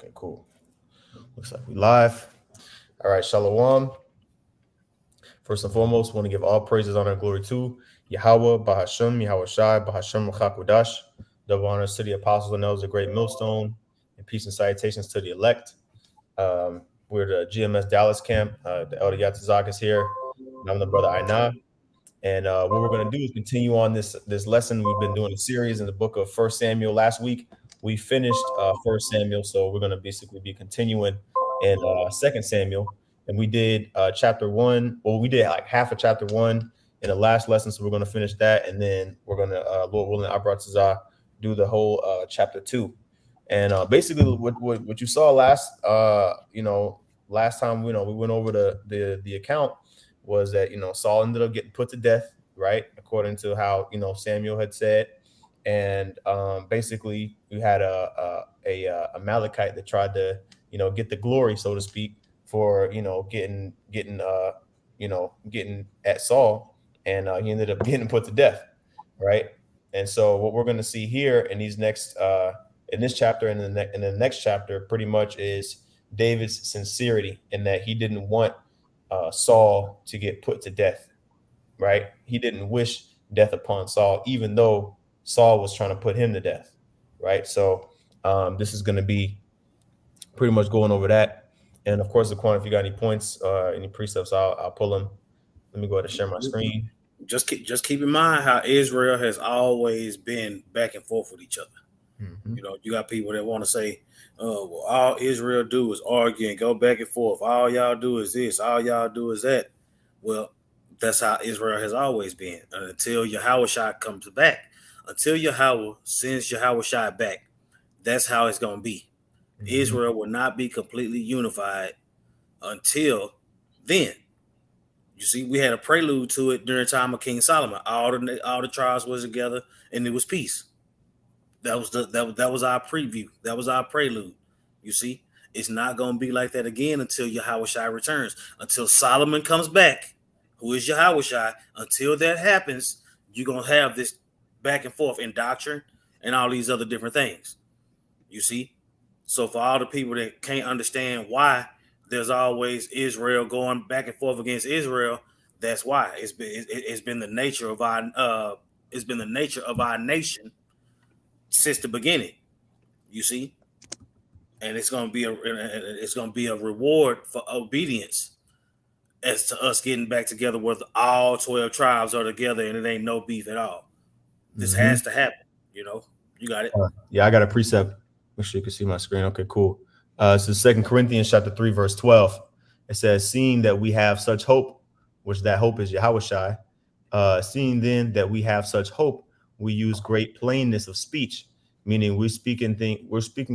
Okay, cool. Looks like we live. All right, Shalom. First and foremost, want to give all praises, honor, and glory to Yahweh, Bahashem, Yahweh Shai, Bahashem, Chakudash. Double honors to the apostles and elders, a great millstone, and peace and salutations to the elect. We're the GMS Dallas camp. The Elder Yatazak is here. And I'm the brother Aina. And what we're going to do is continue on this lesson. We've been doing a series in the book of First Samuel. Last week we finished First Samuel, so we're going to basically be continuing in Second Samuel. And we did chapter 1. Well, we did like half of chapter 1 in the last lesson, so we're going to finish that, and then we're going to, Lord willing, Abratazah, do the whole chapter 2. And basically, what you saw last last time, we went over the account, was that Saul ended up getting put to death, right, according to how Samuel had said. And basically we had a Amalekite that tried to get the glory, so to speak, for getting at Saul, and he ended up getting put to death, right? And so what we're going to see here in these next in this chapter and in the next chapter pretty much is David's sincerity, in that he didn't want Saul to get put to death, right? He didn't wish death upon Saul, even though Saul was trying to put him to death, right? So this is going to be pretty much going over that. And of course, Zaquan, if you got any points, any precepts, I'll pull them. Let me go ahead and share my screen. Just keep in mind how Israel has always been back and forth with each other. Mm-hmm. You got people that want to say, well, all Israel do is argue and go back and forth. All y'all do is this. All y'all do is that. Well, that's how Israel has always been until Yahweh comes back. Until Yahweh sends Yahweh back, that's how it's going to be. Mm-hmm. Israel will not be completely unified until then. You see, we had a prelude to it during the time of King Solomon. All the tribes was together, and it was peace. That was our preview. That was our prelude. You see, it's not going to be like that again until Yahweh returns. Until Solomon comes back, who is Yahweh. Until that happens, you're going to have this back and forth in doctrine and all these other different things. You see? So for all the people that can't understand why there's always Israel going back and forth against Israel, that's why. It's been the nature of our nation since the beginning, you see, and it's going to be a reward for obedience as to us getting back together with all 12 tribes are together, and it ain't no beef at all. This has to happen. You got it. Yeah, I got a precept. Make sure you can see my screen. Okay, cool. So 2 Corinthians chapter 3, verse 12. It says, seeing that we have such hope, which that hope is Yahweh, seeing then that we have such hope, we use great plainness of speech, meaning we're speaking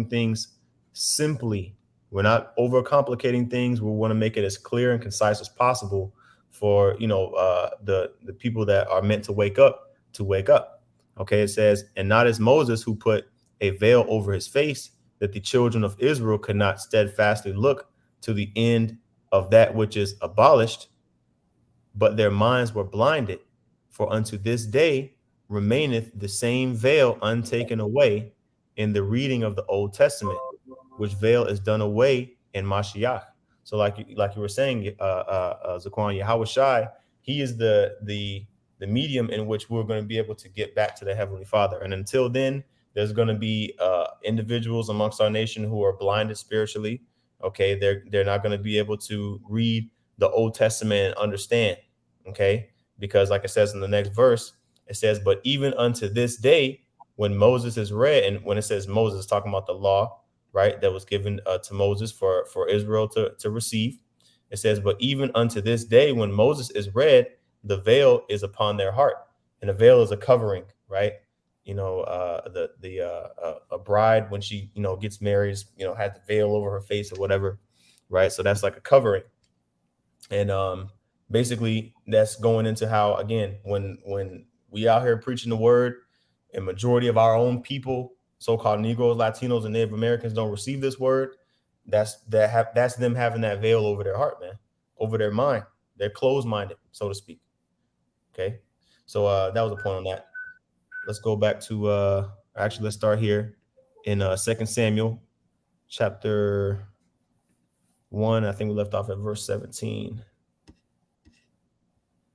things simply. We're not overcomplicating things. We want to make it as clear and concise as possible for the people that are meant to wake up. Okay, it says, and not as Moses, who put a veil over his face, that the children of Israel could not steadfastly look to the end of that which is abolished, but their minds were blinded. For unto this day remaineth the same veil untaken away in the reading of the Old Testament, which veil is done away in Mashiach. So like you were saying, Zaquan, Yahweh, he is the medium in which we're going to be able to get back to the Heavenly Father. And until then, there's going to be individuals amongst our nation who are blinded spiritually. Okay, they're not going to be able to read the Old Testament and understand. Okay, because like it says in the next verse, it says, but even unto this day, when Moses is read, and when it says Moses, talking about the law, right, that was given to Moses for Israel to receive. It says, but even unto this day, when Moses is read, the veil is upon their heart, and the veil is a covering, right? A bride, when she gets married, had the veil over her face or whatever, right? So that's like a covering. And basically that's going into how, again, when we out here preaching the word, and majority of our own people, so-called Negroes, Latinos, and Native Americans, don't receive this word, that's them having that veil over their heart, man, over their mind. They're closed-minded, so to speak. Okay, so that was a point on that. Let's go back to let's start here in 2 Samuel chapter 1. I think we left off at verse 17.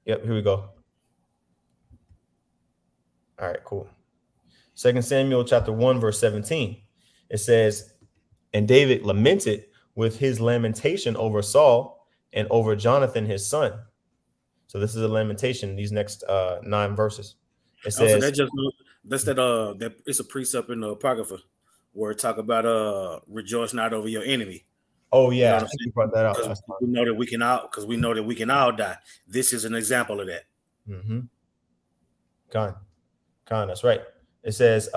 Yep, here we go. All right, cool. 2 Samuel chapter 1, verse 17. It says, and David lamented with his lamentation over Saul and over Jonathan, his son. So this is a lamentation, these next 9 verses. It Also, says, that it's a precept in the Apocrypha where it talk about rejoice not over your enemy. oh, You know yeah, what I I'm think saying? you brought that out Because last time. we know that we can all die. This is an example of that. Mm-hmm. Con, that's right. It says,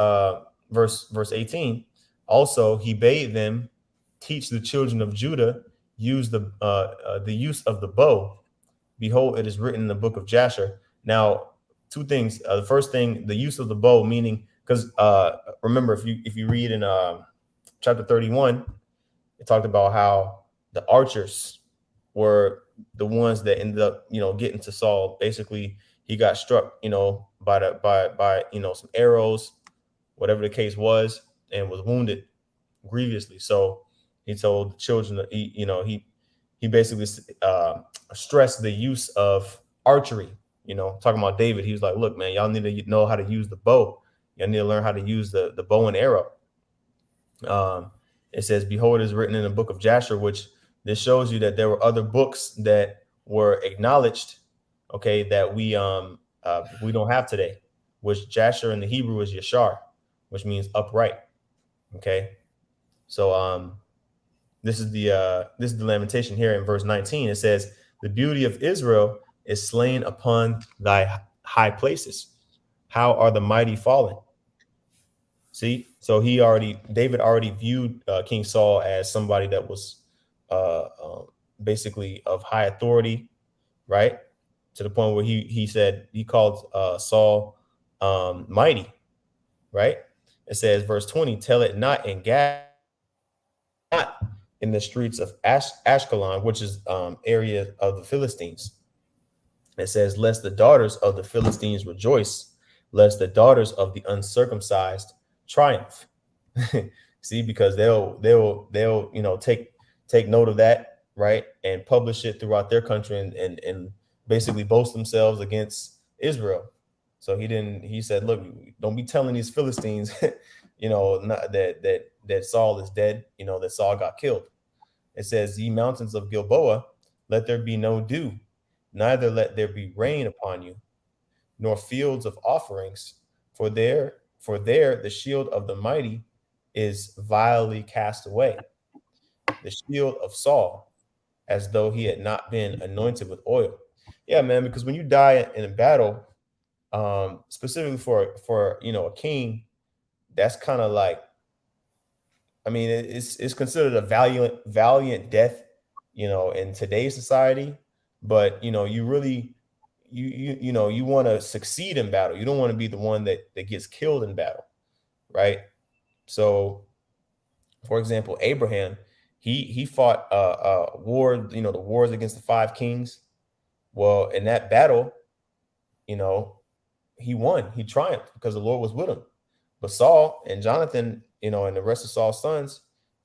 verse 18. Also, he bade them teach the children of Judah use the use of the bow. Behold, it is written in the book of Jasher. Now, 2 things. The first thing, the use of the bow, meaning because remember, if you read in chapter 31, it talked about how the archers were the ones that ended up, getting to Saul. Basically, he got struck, by some arrows, whatever the case was, and was wounded grievously. So he told the children that he basically stressed the use of archery. Talking about David, he was like, "Look, man, y'all need to know how to use the bow. Y'all need to learn how to use the bow and arrow." It says, "Behold, it is written in the book of Jasher," which this shows you that there were other books that were acknowledged, okay, that we don't have today. Which Jasher in the Hebrew is Yashar, which means upright. Okay, so this is the lamentation here in verse 19. It says, "The beauty of Israel is slain upon thy high places. How are the mighty fallen?" See, so David already viewed King Saul as somebody that was basically of high authority, right? To the point where he said he called Saul mighty, right? It says, verse 20, "Tell it not in Gath, not in the streets of Ashkelon, which is area of the Philistines." It says, "Lest the daughters of the Philistines rejoice, lest the daughters of the uncircumcised triumph." See, because they'll take note of that, right, and publish it throughout their country and basically boast themselves against Israel. So he said, "Look, don't be telling these Philistines, that Saul is dead, that Saul got killed." It says, "Ye mountains of Gilboa, let there be no dew, neither let there be rain upon you, nor fields of offerings, for there the shield of the mighty is vilely cast away, the shield of Saul, as though he had not been anointed with oil." Yeah, man, because when you die in a battle, specifically for a king, that's kind of like, I mean, it's considered a valiant death, in today's society. But you really you want to succeed in battle. You don't want to be the one that gets killed in battle, right? So, for example, Abraham, he fought war, the wars against the 5 kings. Well, in that battle, you know, he won. He triumphed because the Lord was with him. But Saul and Jonathan, and the rest of Saul's sons,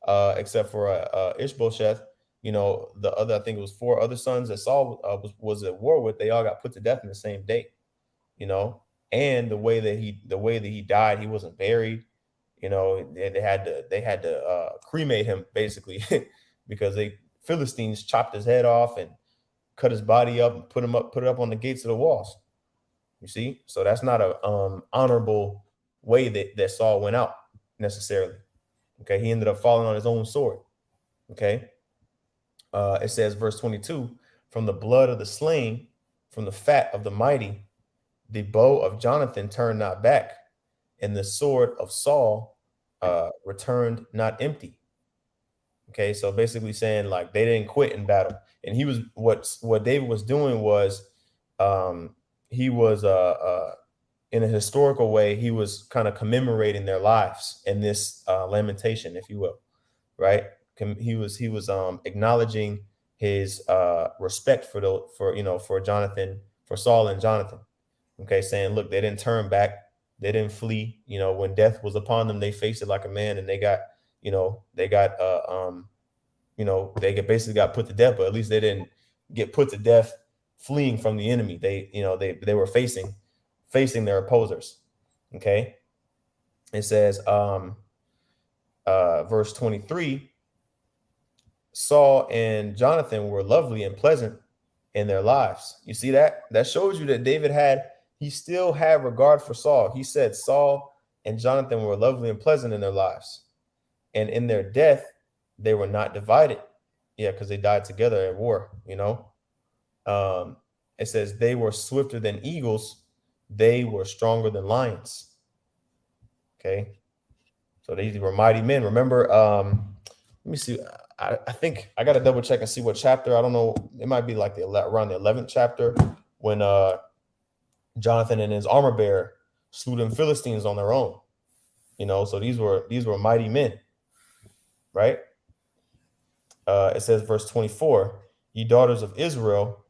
except for Ishbosheth, the other, I think it was 4 other sons that Saul was at war with, they all got put to death in the same day. You know, and the way that he died, he wasn't buried. They had to cremate him basically because they Philistines chopped his head off and cut his body up and put it up on the gates of the walls. You see, so that's not a honorable way that Saul went out necessarily. Okay, he ended up falling on his own sword. Okay, it says, verse 22, "From the blood of the slain, from the fat of the mighty, the bow of Jonathan turned not back, and the sword of Saul returned not empty." Okay, so basically saying like they didn't quit in battle, and he was what David was doing was he was in a historical way, he was kind of commemorating their lives in this lamentation, if you will, right? He was acknowledging his respect for Jonathan, for Saul and Jonathan. Okay, saying, look, they didn't turn back, they didn't flee. When death was upon them, they faced it like a man, and they got they got they basically got put to death, but at least they didn't get put to death fleeing from the enemy. They were facing their opposers. Okay. It says verse 23, Saul and Jonathan were lovely and pleasant in their lives. You see that? That shows you that he still had regard for Saul. He said Saul and Jonathan were lovely and pleasant in their lives. And in their death, they were not divided. Yeah, because they died together at war, It says they were swifter than eagles. They were stronger than lions. Okay. So these were mighty men. Remember, let me see. I think I got to double check and see what chapter. I don't know. It might be like around the 11th chapter when Jonathan and his armor bearer slew them Philistines on their own. So these were mighty men, right? It says verse 24, ye daughters of Israel,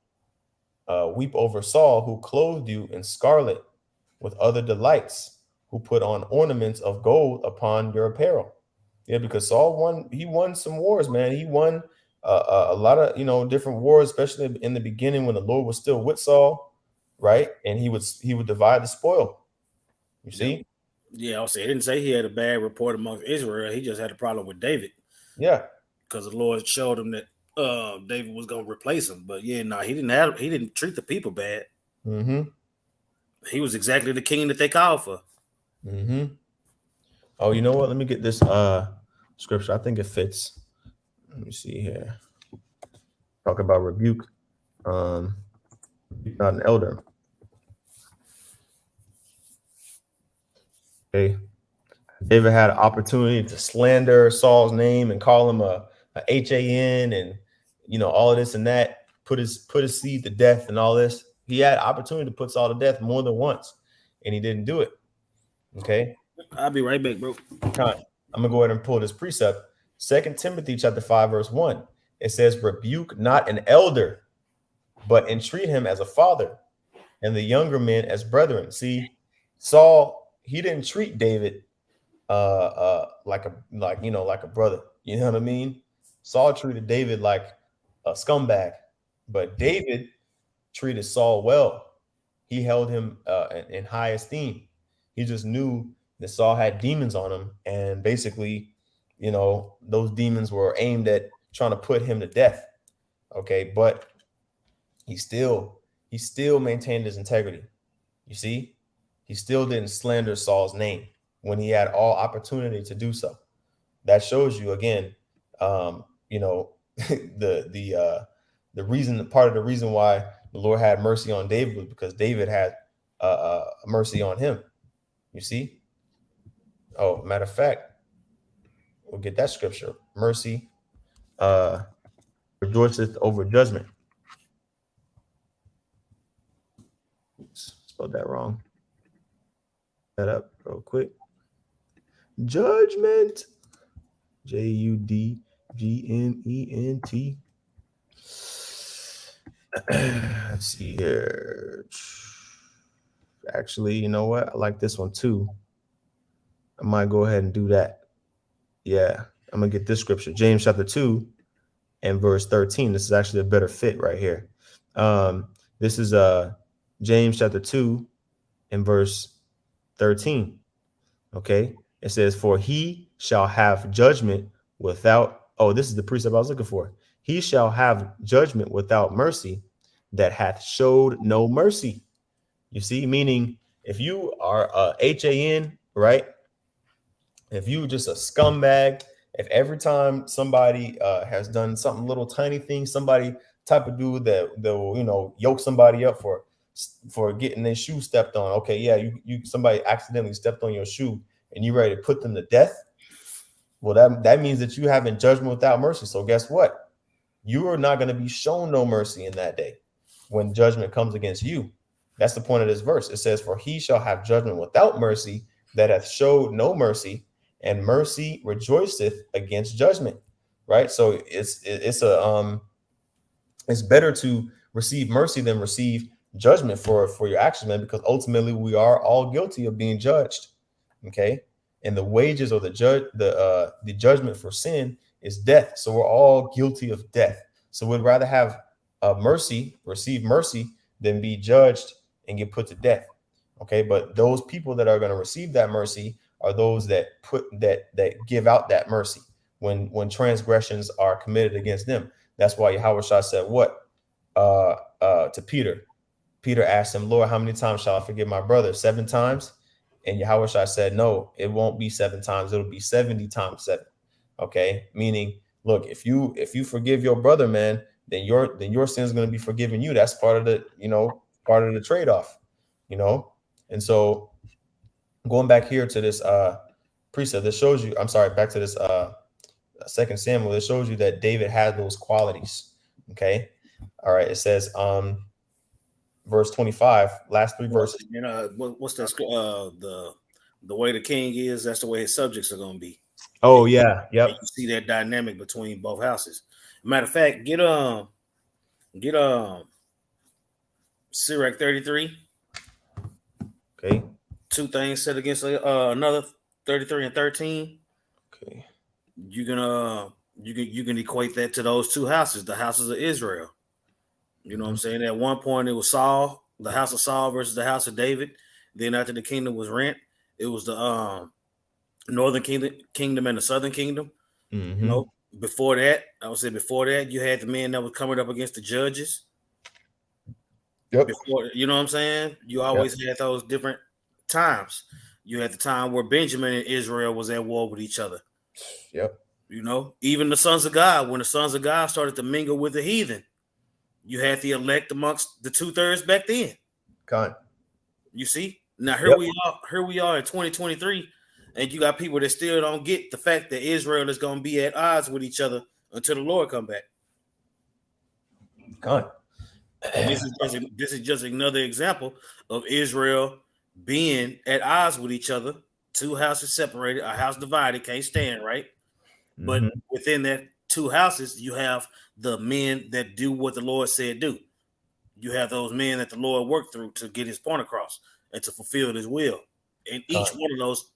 weep over Saul, who clothed you in scarlet with other delights, who put on ornaments of gold upon your apparel. Yeah, because Saul won some wars, man. He won a lot of different wars, especially in the beginning when the Lord was still with Saul, right? And he would divide the spoil. You see? Yeah, I'll say. It didn't say he had a bad report amongst Israel. He just had a problem with David. Yeah, because the Lord showed him that David was going to replace him. But yeah, he didn't treat the people bad. Mm-hmm. He was exactly the king that they called for. Mm-hmm. Oh, you know what? Let me get this scripture. I think it fits. Let me see here. Talk about rebuke. Not an elder. Okay. David had an opportunity to slander Saul's name and call him a HAN and all of this and that, put his seed to death and all this. He had opportunity to put Saul to death more than once, and he didn't do it. Okay. I'll be right back, bro. I'm gonna go ahead and pull this precept. 2 Timothy chapter 5, verse 1. It says, rebuke not an elder, but entreat him as a father, and the younger men as brethren. See, Saul, he didn't treat David like a brother. You know what I mean? Saul treated David like a scumbag, but David treated Saul well. He held him in high esteem. He just knew that Saul had demons on him, and basically, those demons were aimed at trying to put him to death. Okay, but he still maintained his integrity. You see, he still didn't slander Saul's name when he had all opportunity to do so. That shows you again, the part of the reason why the Lord had mercy on David was because David had mercy on him. You see? Oh, matter of fact, we'll get that scripture. Mercy rejoiceth over judgment. Oops, spelled that wrong. That up real quick. Judgment. Judgment. Let's see here. Actually, you know what? I like this one too. I might go ahead and do that. Yeah, I'm gonna get this scripture, James chapter 2 and verse 13. This is actually a better fit right here. This is James chapter 2 and verse 13. Okay, it says, for he shall have judgment without, this is the precept I was looking for. He shall have judgment without mercy that hath showed no mercy. You see, meaning if you are a HAN, right? If you just a scumbag, if every time somebody has done something little tiny thing, somebody type of dude that will yoke somebody up for getting their shoe stepped on. Okay, yeah, you somebody accidentally stepped on your shoe and you ready to put them to death. Well, that means that you having judgment without mercy. So guess what? You are not going to be shown no mercy in that day when judgment comes against you. That's the point of this verse. It says, for he shall have judgment without mercy that hath showed no mercy, and mercy rejoiceth against judgment. Right. So it's better to receive mercy than receive judgment for your actions, man, because ultimately we are all guilty of being judged. Okay. and the wages or the judgment for sin is death. So we're all guilty of death. So we'd rather have receive mercy, than be judged and get put to death. Okay, but those people that are going to receive that mercy are those that give out that mercy when transgressions are committed against them. That's why Yahushua said what to Peter. Peter asked him, Lord, how many times shall I forgive my brother? 7 times? And Yahushua said, no, it won't be 7 times. It'll be 70 times 7. Okay, meaning, look, if you forgive your brother, man, then your sin is going to be forgiven you. That's part of the trade-off, And so going back here to this precept, that shows you, I'm sorry, back to this 2 Samuel, it shows you that David had those qualities. Okay. All right. It says verse 25, last 3 verses. What's that? The way the king is, that's the way his subjects are going to be. Oh, yeah. Yep. You see that dynamic between both houses. Matter of fact, get Sirach 33. Okay. 2 things set against another, 33 and 13. Okay. You can equate that to those 2 houses, the houses of Israel. You know what I'm saying? At one point, it was Saul, the house of Saul versus the house of David. Then after the kingdom was rent, it was the northern kingdom and the southern kingdom. Mm-hmm. Before that, you had the men that was coming up against the judges. Yep. Before, you know what I'm saying? You always had those different times. You had the time where Benjamin and Israel was at war with each other. Yep. Even the sons of God, when the sons of God started to mingle with the heathen, you had the elect amongst the 2/3 back then. God. You see? Now here we are in 2023, and you got people that still don't get the fact that Israel is going to be at odds with each other until the Lord come back. God. This is just another example of Israel being at odds with each other. 2 houses separated, a house divided, can't stand, right? Mm-hmm. But within that 2 houses, you have the men that do what the Lord said do. You have those men that the Lord worked through to get his point across and to fulfill his will. In each one of those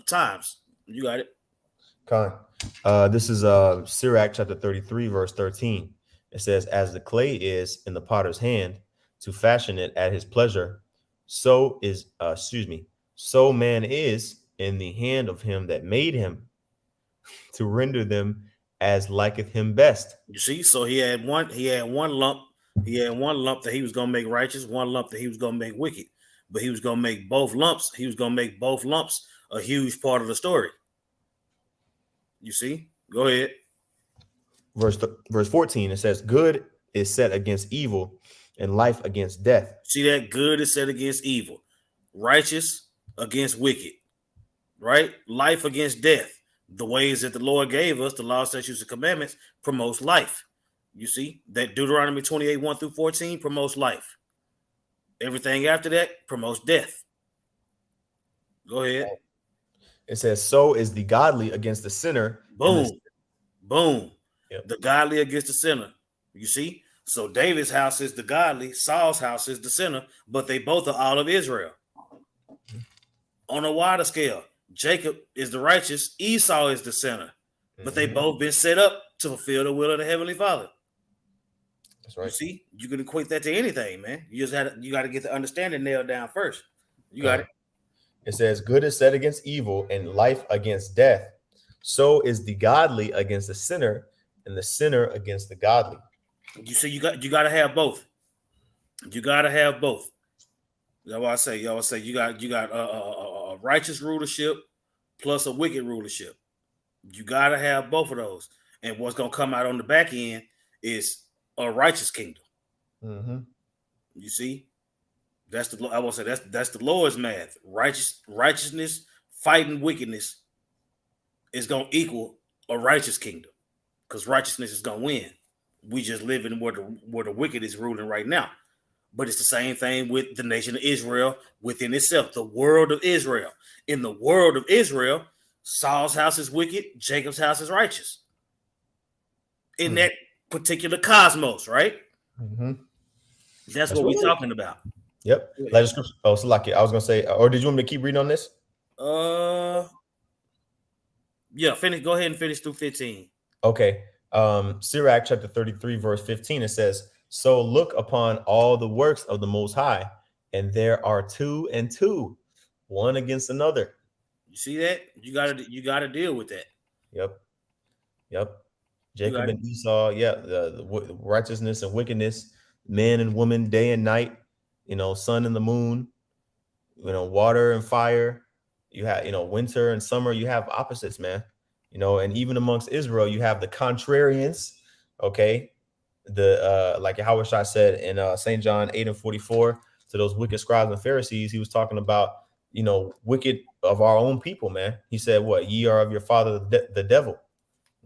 times, you got it. This is Sirach chapter 33, verse 13. It says, as the clay is in the potter's hand to fashion it at his pleasure, so man is in the hand of him that made him to render them as liketh him best. You see, so he had one lump. He had one lump that he was going to make righteous, one lump that he was going to make wicked. But he was going to make both lumps. He was going to make both lumps a huge part of the story. You see? Go ahead. Verse 14, it says, good is set against evil and life against death. See that? Good is set against evil. Righteous against wicked. Right? Life against death. The ways that the Lord gave us, the law, statutes, and commandments, promotes life. You see? That Deuteronomy 28, 1 through 14 promotes life. Everything after that promotes death. Go ahead. It says, so is the godly against the sinner. Boom. Boom. Yep. The godly against the sinner. You see? So David's house is the godly, Saul's house is the sinner, but they both are all of Israel. Mm-hmm. On a wider scale, Jacob is the righteous, Esau is the sinner, but they both been set up to fulfill the will of the Heavenly Father. That's right. You see? You can equate that to anything, man. You got to get the understanding nailed down first. You got it. It says, good is set against evil and life against death. So is the godly against the sinner and the sinner against the godly. You see, you got to have both. You got to have both. That's why I say, you got a righteous rulership plus a wicked rulership. You got to have both of those. And what's going to come out on the back end is a righteous kingdom. Mm-hmm. You see? That's the Lord's math. Righteousness fighting wickedness is going to equal a righteous kingdom, because righteousness is going to win. We just live in where the wicked is ruling right now. But it's the same thing with the nation of Israel within itself, the world of Israel. In the world of Israel, Saul's house is wicked, Jacob's house is righteous. In that particular cosmos, right? Mm-hmm. That's what we're talking about. Yep. So like I was gonna say, or did you want me to keep reading on this? Yeah, finish. Go ahead and finish through 15. Okay. Sirach chapter 33, verse 15, it says, so look upon all the works of the Most High, and there are two and two, one against another. You see that? You gotta deal with that. Yep. Yep. You Jacob got and Esau. Yeah. The righteousness and wickedness, men and women, day and night, sun and the moon, water and fire. You have, winter and summer. You have opposites, man. And even amongst Israel, you have the contrarians. Okay. Like Yahushua said in St. John 8 and 44 to those wicked scribes and Pharisees, he was talking about, wicked of our own people, man. He said, what? Ye are of your father, the devil.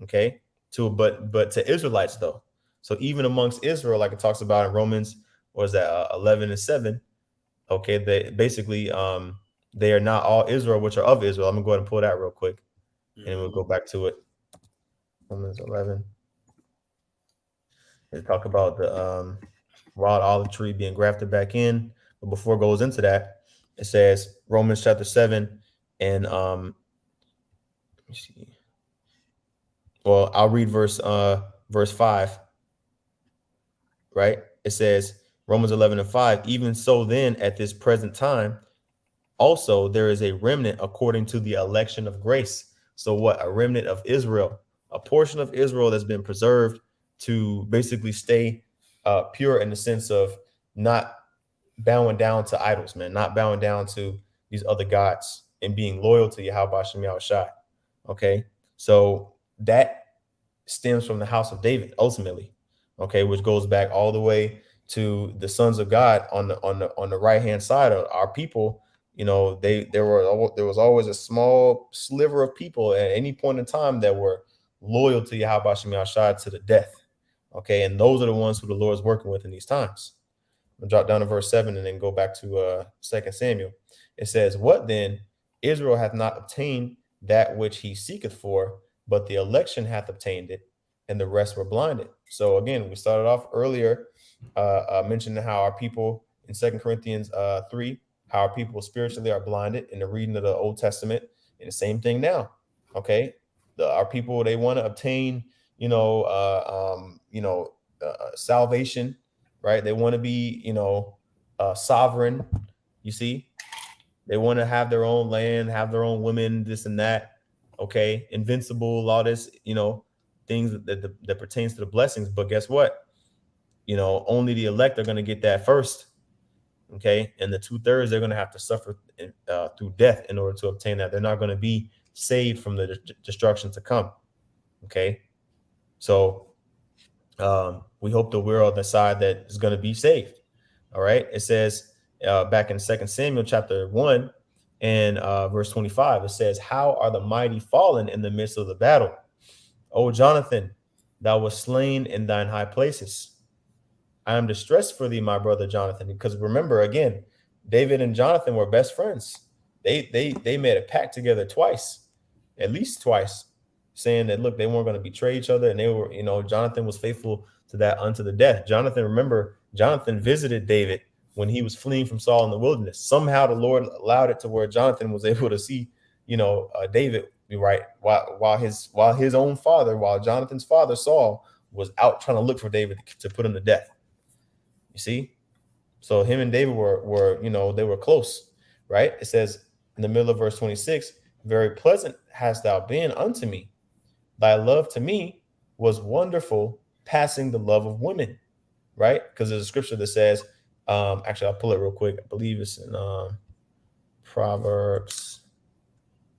Okay. But to Israelites, though. So even amongst Israel, like it talks about in Romans, what is that, 11 and 7? Okay. They basically, they are not all Israel, which are of Israel. I'm gonna go ahead and pull that real quick, and we'll go back to it. Romans 11. They talk about the wild olive tree being grafted back in. But before it goes into that, it says Romans chapter 7 and let me see. Well, I'll read verse 5, right? It says Romans 11 and 5, even so then at this present time also there is a remnant according to the election of grace. So what? A remnant of Israel, a portion of Israel that's been preserved to basically stay pure in the sense of not bowing down to idols, man, not bowing down to these other gods and being loyal to Yahweh Shem Yahushai. Okay. So that stems from the house of David ultimately. Okay, which goes back all the way to the sons of God on the right hand side of our people. There was always a small sliver of people at any point in time that were loyal to Yahweh Shem Yahushai to the death. Okay, and those are the ones who the Lord is working with in these times. I'll drop down to verse 7 and then go back to 2 Samuel. It says, what then? Israel hath not obtained that which he seeketh for, but the election hath obtained it, and the rest were blinded. So again, we started off earlier mentioning how our people in 2 Corinthians 3, how our people spiritually are blinded in the reading of the Old Testament, and the same thing now. Okay, our people, they want to obtain, salvation, right? They want to be, sovereign. You see, they want to have their own land, have their own women, this and that. Okay, invincible, all this, things that pertains to the blessings. But guess what? Only the elect are going to get that first. Okay, and the 2/3 they're going to have to suffer through death in order to obtain that. They're not going to be saved from the destruction to come. Okay, so we hope that we're on the side that is going to be saved. All right, it says back in 2 Samuel chapter 1 and verse 25, it says, how are the mighty fallen in the midst of the battle? O Jonathan, thou wast slain in thine high places. I am distressed for thee, my brother Jonathan, because remember, again, David and Jonathan were best friends. They made a pact together twice, at least twice, saying that, look, they weren't going to betray each other, and they were, Jonathan was faithful to that unto the death. Jonathan visited David when he was fleeing from Saul in the wilderness. Somehow the Lord allowed it to where Jonathan was able to see, David, right, while Jonathan's father Saul was out trying to look for David to put him to death. You see, so him and David were they were close, right? It says in the middle of verse 26, very pleasant hast thou been unto me. Thy love to me was wonderful, passing the love of women, right? Because there's a scripture that says, actually, I'll pull it real quick. I believe it's in Proverbs.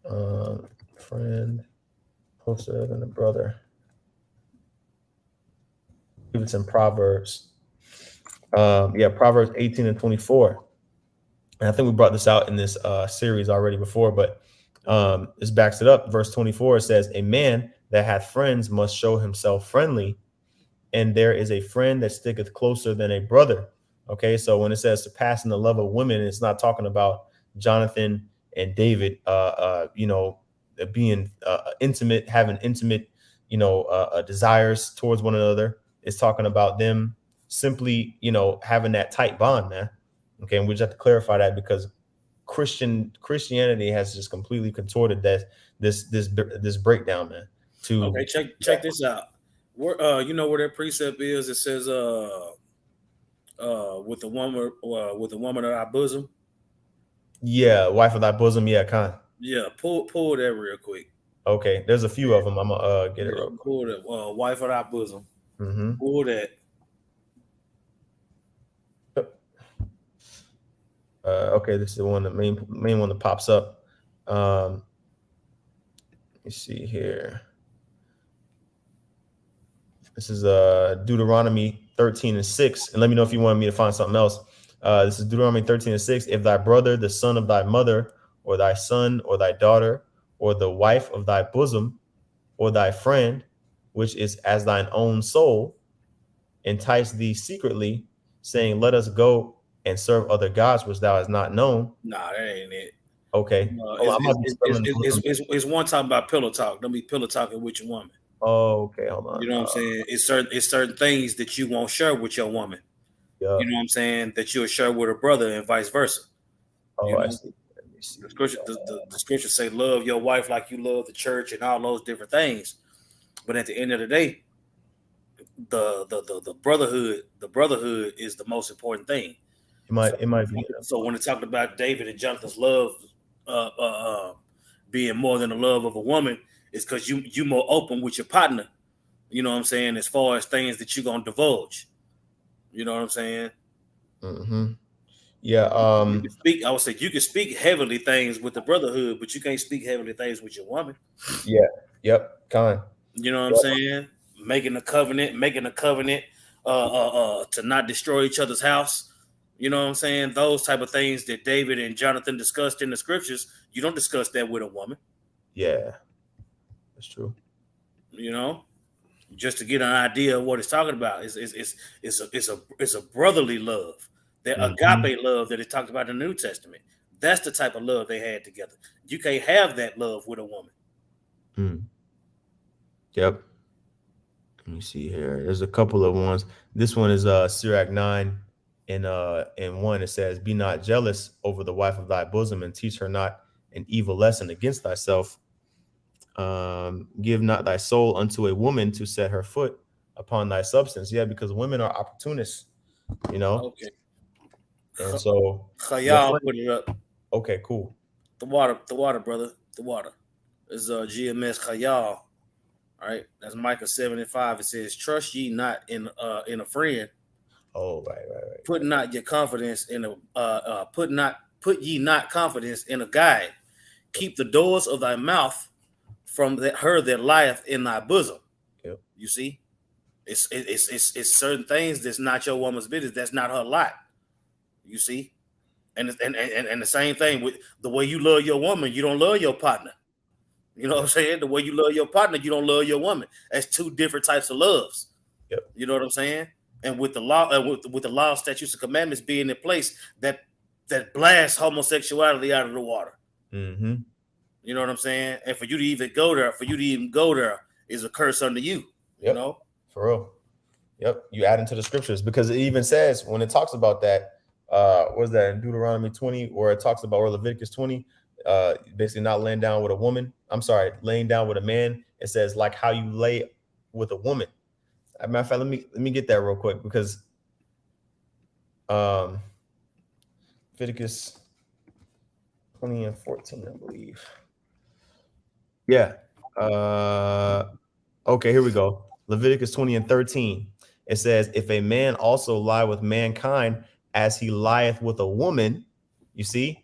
Friend, closer than a brother. I believe it's in Proverbs. Proverbs 18 and 24. And I think we brought this out in this series already before, but this backs it up. Verse 24 says, a man that hath friends must show himself friendly, and there is a friend that sticketh closer than a brother. Okay, so when it says surpassing the love of women, it's not talking about Jonathan and David, being intimate, having intimate, desires towards one another. It's talking about them simply, having that tight bond, man. Okay, and we just have to clarify that because Christianity has just completely contorted this breakdown, man. To Okay, check this out. Where you know where that precept is? It says with the woman of our bosom. yeah, wife of thy bosom, yeah, kind. Yeah, pull that real quick. Okay, there's a few of them. I'm gonna get it Yeah, real quick. pull that wife of our bosom. Mm-hmm. Pull that. Okay, this is the one, the main one that pops up. Let me see here. This is Deuteronomy 13:6. And let me know if you want me to find something else. This is Deuteronomy 13:6. If thy brother, the son of thy mother, or thy son, or thy daughter, or the wife of thy bosom, or thy friend, which is as thine own soul, entice thee secretly, saying, let us go and serve other gods which thou hast not known. Nah, that ain't it. Okay. Oh, I might be spelling bosom. It's one talking about pillow talk. Don't be pillow talking with your woman. Oh, okay. Hold You on. know what I'm saying? It's certain things that you won't share with your woman. Yeah. You know what I'm saying? That you'll share with her brother and vice versa. Oh, You I know, see. Let me see. the scriptures say love your wife like you love the church and all those different things. But at the end of the day, the brotherhood is the most important thing. It might be. So when it talked about David and Jonathan's love being more than the love of a woman, it's because you more open with your partner. You know what I'm saying? As far as things that you're gonna divulge. You know what I'm saying? Mm-hmm. Yeah. You can speak. I would say you can speak heavenly things with the brotherhood, but you can't speak heavenly things with your woman. Yeah. Yep. Kind. You know what I'm Yep. saying? Making a covenant to not destroy each other's house. You know what I'm saying? Those type of things that David and Jonathan discussed in the scriptures, you don't discuss that with a woman. Yeah. That's true. You know, just to get an idea of what it's talking about. It's a brotherly love, that Mm-hmm. agape love that it talked about in the New Testament. That's the type of love they had together. You can't have that love with a woman. Mm. Yep. Let me see here. There's a couple of ones. This one is Sirach 9 and 1. It says, be not jealous over the wife of thy bosom, and teach her not an evil lesson against thyself. Give not thy soul unto a woman to set her foot upon thy substance. Yeah, because women are opportunists, you know. Okay. And so your Khayal friend, put it up. okay, cool. The water, brother. The water. It's GMS Khayal. All right. That's Micah 7:5. It says, trust ye not in a friend. Oh, right. Put not your confidence in a put ye not confidence in a guide. Keep the doors of thy mouth from her that lieth in thy bosom. Yep. You see, it's certain things that's not your woman's business. That's not her lot. You see, and the same thing with the way you love your woman, you don't love your partner. You know what I'm saying? The way you love your partner, you don't love your woman. That's two different types of loves. Yep. You know what I'm saying? And with the law, with the law, statutes, and commandments being in place, that blasts homosexuality out of the water. Mm-hmm. You know what I'm saying? And for you to even go there, is a curse unto you. You Yep. know? For real. Yep. You add into the scriptures because it even says when it talks about that, was that in Deuteronomy 20, or it talks about, or Leviticus 20, basically not laying down with a woman. I'm sorry, laying down with a man. It says like how you lay with a woman. As a matter of fact, let me get that real quick because Leviticus 20 and 14, I believe. Yeah. Okay, here we go. Leviticus 20 and 13. It says, if a man also lie with mankind as he lieth with a woman, you see.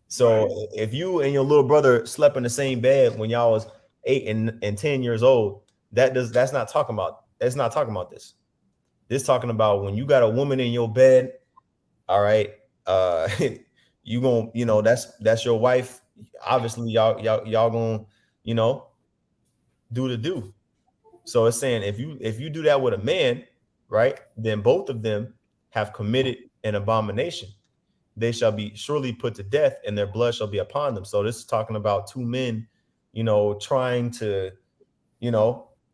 So if you and your little brother slept in the same bed when y'all was 8 and 10 years old, that's not talking about this. This talking about when you got a woman in your bed, all right, you gonna, that's your wife. Obviously, y'all gonna, do the do. So it's saying if you do that with a man, right, then both of them have committed an abomination. They shall be surely put to death, and their blood shall be upon them. So this is talking about two men, trying to,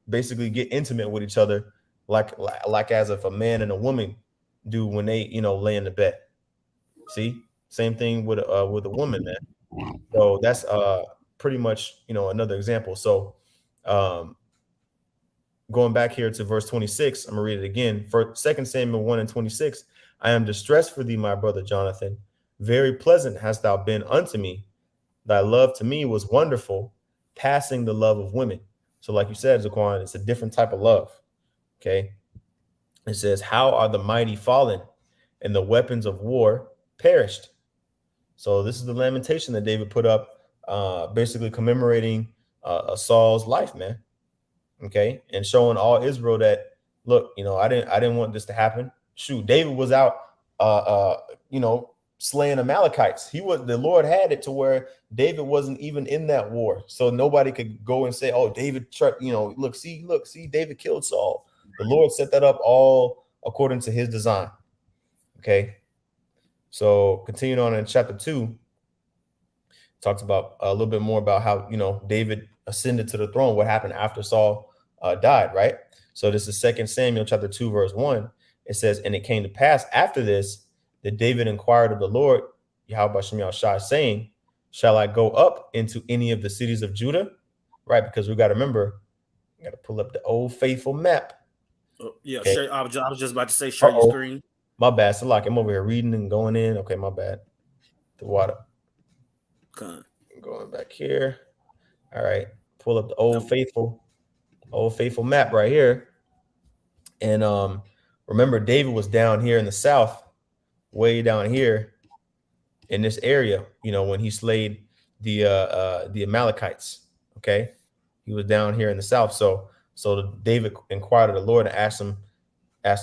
basically get intimate with each other, like as if a man and a woman do when they, lay in the bed. See, same thing with a woman, man. So that's pretty much, another example. So um, going back here to verse 26, I'm gonna read it again. For 2 Samuel 1 and 26, I am distressed for thee, my brother Jonathan. Very pleasant hast thou been unto me. Thy love to me was wonderful, passing the love of women. So, like you said, Zaquan, it's a different type of love. Okay. It says, how are the mighty fallen and the weapons of war perished? So this is the lamentation that David put up, basically commemorating Saul's life, man. Okay, and showing all Israel that, look, I didn't want this to happen. Shoot, David was out, slaying Amalekites. The Lord had it to where David wasn't even in that war, so nobody could go and say, oh, David, look, see, David killed Saul. The Lord set that up all according to his design. Okay, so continuing on in chapter 2, talks about a little bit more about how David ascended to the throne, what happened after Saul died, right? So this is 2 Samuel chapter 2 verse 1. It says, and it came to pass after this that David inquired of the Lord, Yahweh Shem Shai, saying, shall I go up into any of the cities of Judah? Right, because we got to remember, we got to pull up the old faithful map. Yeah, okay. I was just about to say, share your screen. My bad. So like I'm over here reading and going in. Okay, my bad. The water. Okay. Going back here. All right. Pull up the old faithful map right here. And remember, David was down here in the south, way down here in this area, when he slayed the Amalekites. Okay. He was down here in the south. So David inquired of the Lord and asked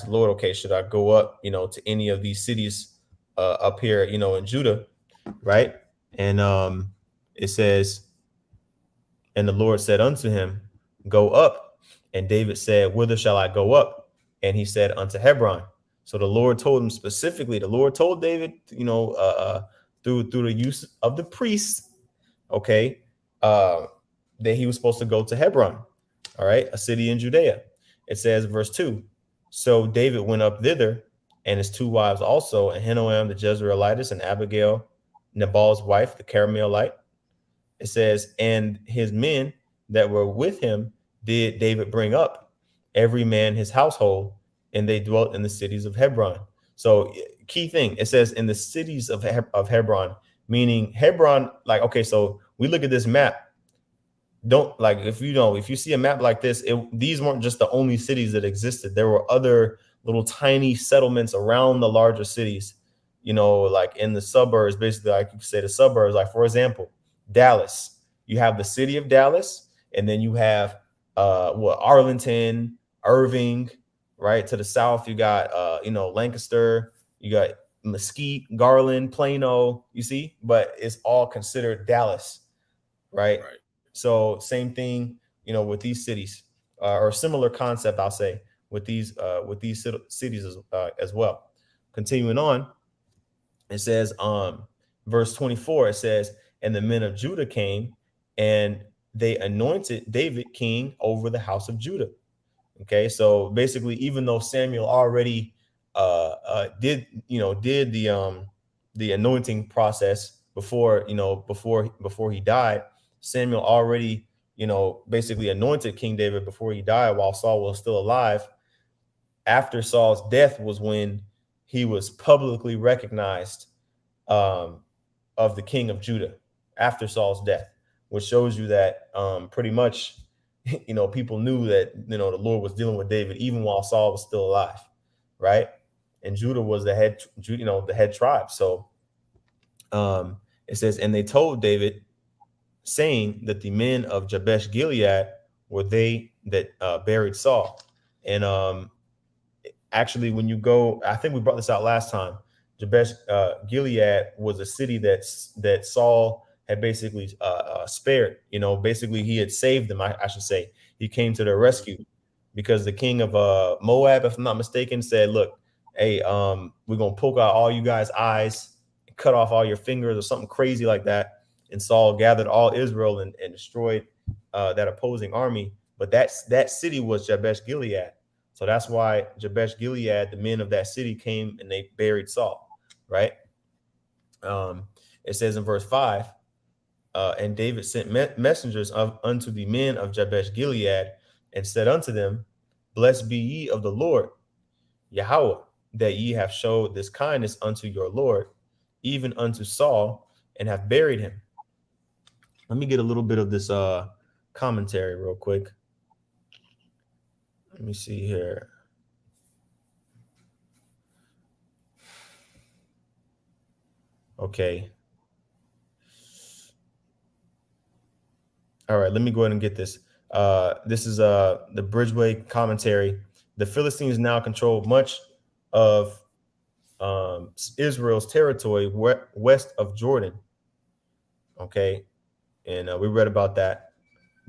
the Lord, okay, should I go up, to any of these cities up here, in Judah, right? And it says, and the Lord said unto him, go up. And David said, whither shall I go up? And he said, unto Hebron. So the Lord told him specifically, the Lord told David, through the use of the priests, okay, that he was supposed to go to Hebron, all right, a city in Judea. It says, verse 2, so David went up thither, and his two wives also, Ahinoam the Jezreelitess, and Abigail, Nabal's wife, the Carmelite. It says, and his men that were with him did David bring up, every man his household, and they dwelt in the cities of Hebron. So key thing, it says in the cities of Hebron, meaning Hebron, like, okay, so we look at this map. Don't, like, if you see a map like this, these weren't just the only cities that existed. There were other little tiny settlements around the larger cities, like in the suburbs, basically, like you could say the suburbs, like for example, Dallas. You have the city of Dallas, and then you have Arlington, Irving, right? To the south, you got Lancaster, you got Mesquite, Garland, Plano, you see, but it's all considered Dallas, right? So same thing, with these cities, or similar concept, I'll say, with these cities as well. Continuing on, it says, verse 24, it says, and the men of Judah came, and they anointed David king over the house of Judah. Okay, so basically, even though Samuel already did the anointing process before he died, Samuel already basically anointed King David before he died while Saul was still alive. After Saul's death was when he was publicly recognized of the king of Judah, after Saul's death, which shows you that pretty much people knew that the Lord was dealing with David even while Saul was still alive, right? And Judah was the head tribe. So it says, and they told David, saying that the men of Jabesh Gilead were they that buried Saul. And actually, when you go, I think we brought this out last time. Jabesh Gilead was a city that Saul had basically spared. Basically he had saved them. I should say he came to their rescue because the king of Moab, if I'm not mistaken, said, "Look, hey, we're gonna poke out all you guys' eyes, cut off all your fingers, or something crazy like that." And Saul gathered all Israel and destroyed that opposing army. But that city was Jabesh Gilead. So that's why Jabesh Gilead, the men of that city, came and they buried Saul, right? It says in verse 5, And David sent messengers unto the men of Jabesh Gilead, and said unto them, Blessed be ye of the Lord Yahweh, that ye have showed this kindness unto your Lord, even unto Saul, and have buried him. Let me get a little bit of this commentary real quick. Let me see here. Okay. All right, let me go ahead and get this. This is the Bridgeway commentary. The Philistines now control much of Israel's territory west of Jordan. Okay, and we read about that.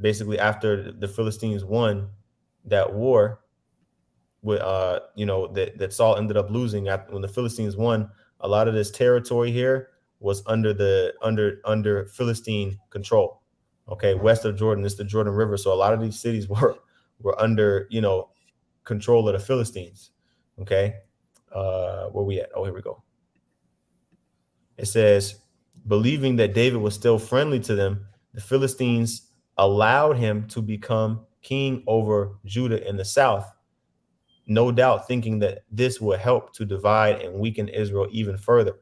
Basically, after the Philistines won that war, with that Saul ended up losing after when the Philistines won. A lot of this territory here was under Philistine control. Okay, west of Jordan is the Jordan River, so a lot of these cities were under control of the Philistines. Okay, where we at? Oh, here we go. It says, believing that David was still friendly to them, the Philistines allowed him to become king over Judah in the south, no doubt thinking that this would help to divide and weaken Israel even further.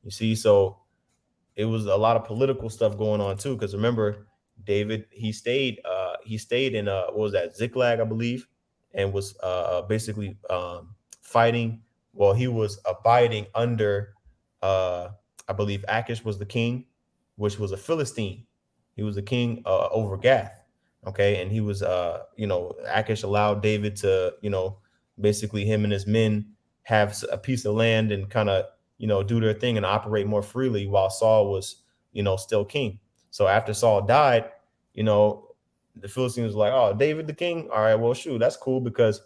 You see, so it was a lot of political stuff going on too. Because remember, David he stayed in what was that, Ziklag, I believe, and was basically fighting. Well, he was abiding under I believe Achish was the king, which was a Philistine. He was the king over Gath. Okay, and he was Achish allowed David to basically him and his men have a piece of land and kind of do their thing and operate more freely while Saul was still king. So after Saul died, the Philistines was like, oh, David the king, all right, well, shoot, that's cool, because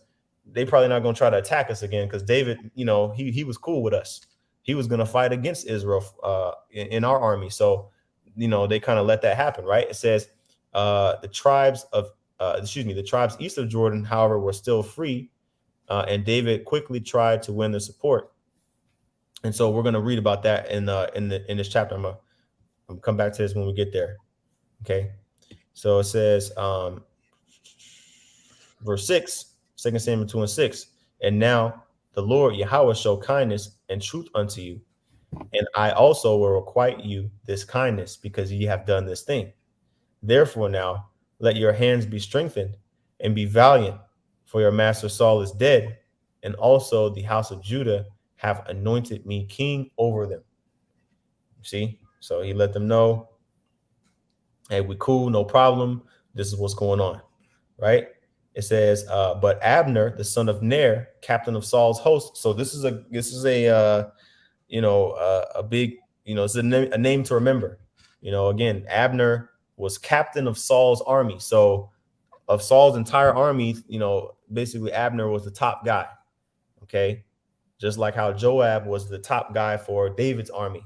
they probably not going to try to attack us again, because David, he was cool with us. He was going to fight against Israel in our army. So they kind of let that happen, right? It says the tribes east of Jordan, however, were still free, and David quickly tried to win their support. And so we're going to read about that in this chapter. I'm gonna come back to this when we get there. Okay, so it says verse 6, 2 Samuel 2:6, and now the Lord Yahweh show kindness and truth unto you, and I also will requite you this kindness, because ye have done this thing. Therefore now let your hands be strengthened and be valiant, for your master Saul is dead, and also the house of Judah have anointed me king over them. See, so he let them know, hey, we cool, no problem. This is what's going on, right? It says, but Abner, the son of Ner, captain of Saul's host. So this is a big, it's a name to remember. Again, Abner was captain of Saul's army. So of Saul's entire army, basically Abner was the top guy. Okay, just like how Joab was the top guy for David's army.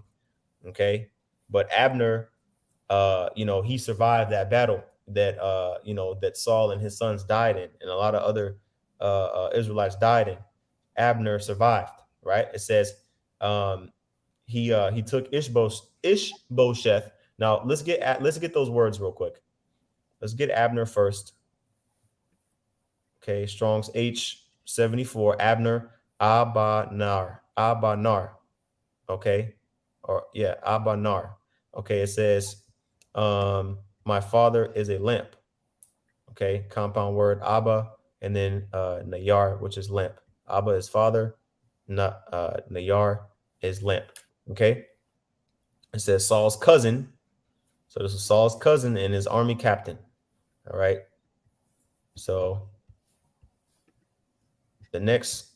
Okay, but Abner, he survived that battle that that Saul and his sons died in, and a lot of other Israelites died in. Abner survived, right? It says he took Ishbosheth. Now let's get those words real quick. Let's get Abner first. Okay, Strong's H74. Abner Abanar. Okay, or yeah, Abanar. Okay, it says my father is a lamp. Okay, compound word Abba, and then Nayar, which is lamp. Abba is father, Nayar is lamp. Okay, it says Saul's cousin. So this is Saul's cousin and his army captain. All right. So the next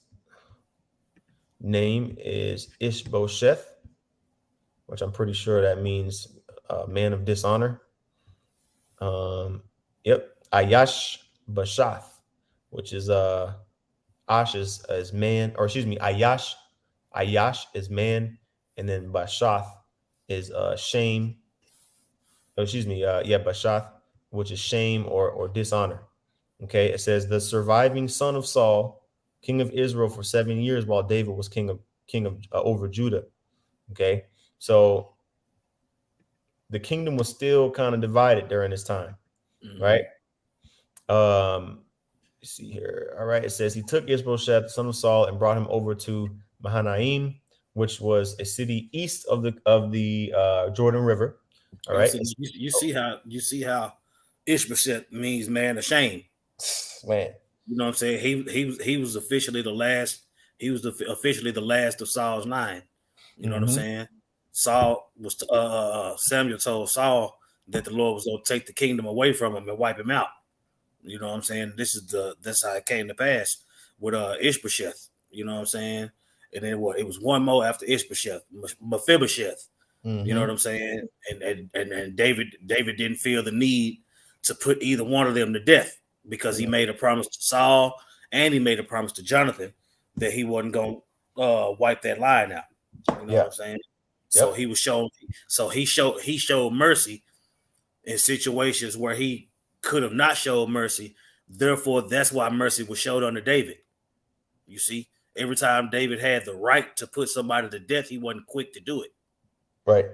name is Ishbosheth, which I'm pretty sure that means man of dishonor. Yep, Ayash Bashath, which is Ash is man, or excuse me, Ayash is man, and then Bashath is shame. Oh, excuse me, Bashath, which is shame or dishonor. Okay, it says the surviving son of Saul, king of Israel for 7 years, while David was king of over Judah. Okay, so the kingdom was still kind of divided during this time, right? Let's see here. All right, it says he took Ishbosheth, son of Saul, and brought him over to Mahanaim, which was a city east of the Jordan River. All right, You see how Ishbosheth means man ashamed. man. You know what I'm saying? He was officially the last. He was officially the last of Saul's 9. You know what I'm saying? Saul was Samuel told Saul that the Lord was going to take the kingdom away from him and wipe him out. You know what I'm saying? That's how it came to pass with Ishbosheth. You know what I'm saying? And then it was one more after Ishbosheth, Mephibosheth. You know what I'm saying? And David didn't feel the need to put either one of them to death because he made a promise to Saul and he made a promise to Jonathan that he wasn't going to wipe that line out. You know what I'm saying? So he was shown. So he showed mercy in situations where he could have not showed mercy. Therefore, that's why mercy was showed unto David. You see, every time David had the right to put somebody to death, he wasn't quick to do it. Right.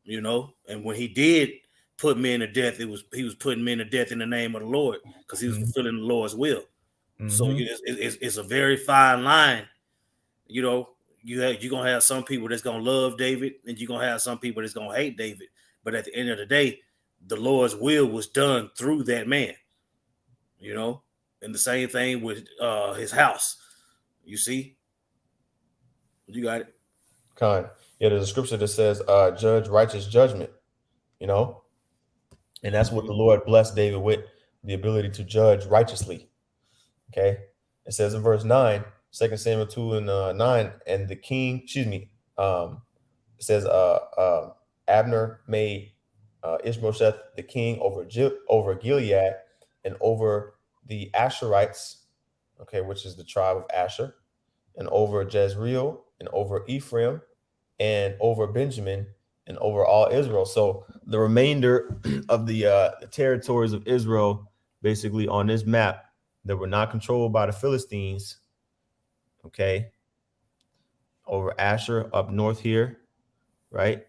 You know, and when he did put men to death, he was putting men to death in the name of the Lord because he was fulfilling the Lord's will. So it's a very fine line. You know, you're gonna have some people that's gonna love David, and you're gonna have some people that's gonna hate David. But at the end of the day, the Lord's will was done through that man. You know, and the same thing with his house. You see, you got it. Yeah, there's a scripture that says, "Judge righteous judgment." You know, and that's what the Lord blessed David with, the ability to judge righteously. Okay, it says in verse 9, 2 Samuel 2 and 9, and the king, it says, Abner made Ishbosheth the king over Gilead and over the Asherites, okay, which is the tribe of Asher, and over Jezreel and over Ephraim and over Benjamin and over all Israel. So the remainder of the territories of Israel, basically on this map, that were not controlled by the Philistines, okay, over Asher up north here, right,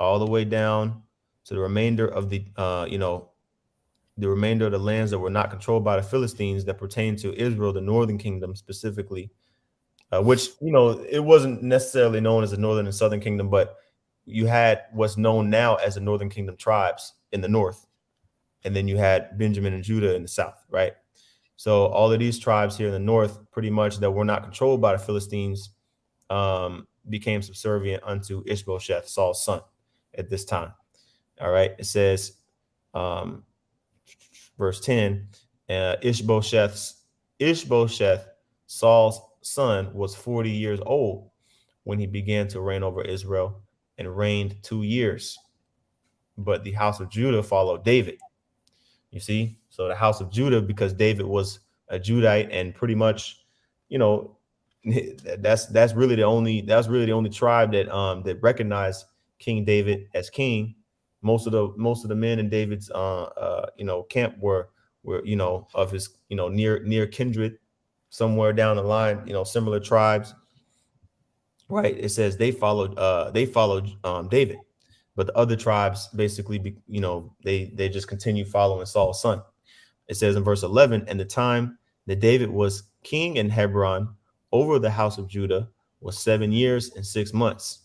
all the way down to the remainder of the the remainder of the lands that were not controlled by the Philistines that pertain to Israel, the northern kingdom specifically, which, it wasn't necessarily known as the northern and southern kingdom, but you had what's known now as the northern kingdom tribes in the north, and then you had Benjamin and Judah in the south, right? So all of these tribes here in the north, pretty much, that were not controlled by the Philistines, became subservient unto Ishbosheth, Saul's son, at this time. All right. It says, verse 10, Ishbosheth, Saul's son, was 40 years old when he began to reign over Israel and reigned 2 years. But the house of Judah followed David. You see, so the house of Judah, because David was a Judite, and pretty much, that's really the only tribe that recognized King David as king. Most of the men in David's camp were of his near kindred, somewhere down the line, similar tribes. Right. It says they followed David, but the other tribes basically they just continue following Saul's son. It says in verse 11, and the time that David was king in Hebron over the house of Judah was 7 years and 6 months.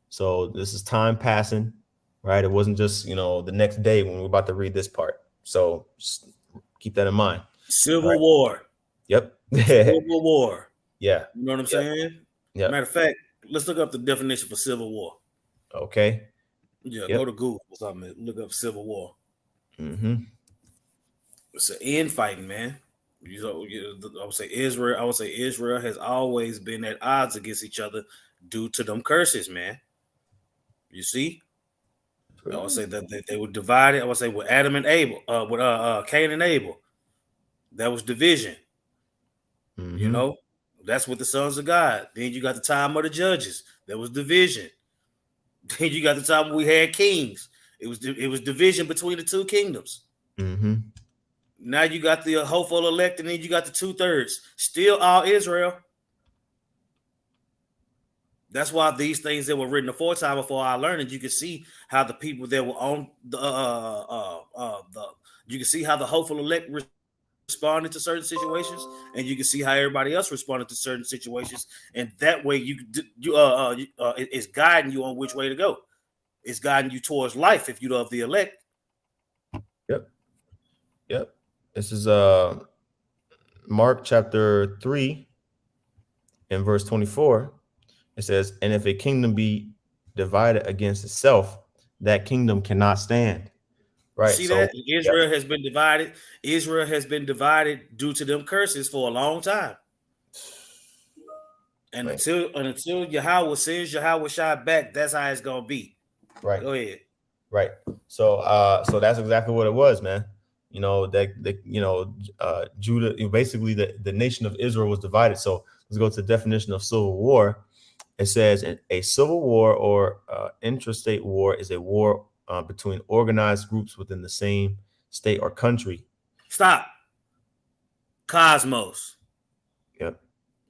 So this is time passing, right? It wasn't just, the next day when we're about to read this part. So just keep that in mind. Civil War. Yep. Civil War. Yeah. You know what I'm saying? Yeah. Matter of fact, let's look up the definition for Civil War. Okay. Yeah, go to Google or something. Look up Civil War. It's an infighting, man. I would say Israel has always been at odds against each other due to them curses, man. You see? I would say that they were divided. I would say with Adam and Abel, with Cain and Abel. That was division. That's with the sons of God. Then you got the time of the judges. That was division. Then you got the time when we had kings. It was division between the two kingdoms. Now you got the hopeful elect, and then you got the 2/3. Still all Israel. That's why these things that were written aforetime before I learned it, you can see how the people that were on the you can see how the hopeful elect responded to certain situations, and you can see how everybody else responded to certain situations, and that way it's guiding you on which way to go. It's guiding you towards life if you love the elect. Yep. Yep. This is Mark chapter 3 and verse 24. It says, and if a kingdom be divided against itself, that kingdom cannot stand. You Right. see So, that yep. Israel has been divided. Israel has been divided due to them curses for a long time. And Right. until Yahweh sends Yahweh Shai back, that's how it's gonna be. Right. Go ahead. Right. So that's exactly what it was, man. You know, Judah, basically the nation of Israel was divided. So let's go to the definition of civil war. It says a civil war or intrastate war is a war between organized groups within the same state or country. Stop. Cosmos. Yep.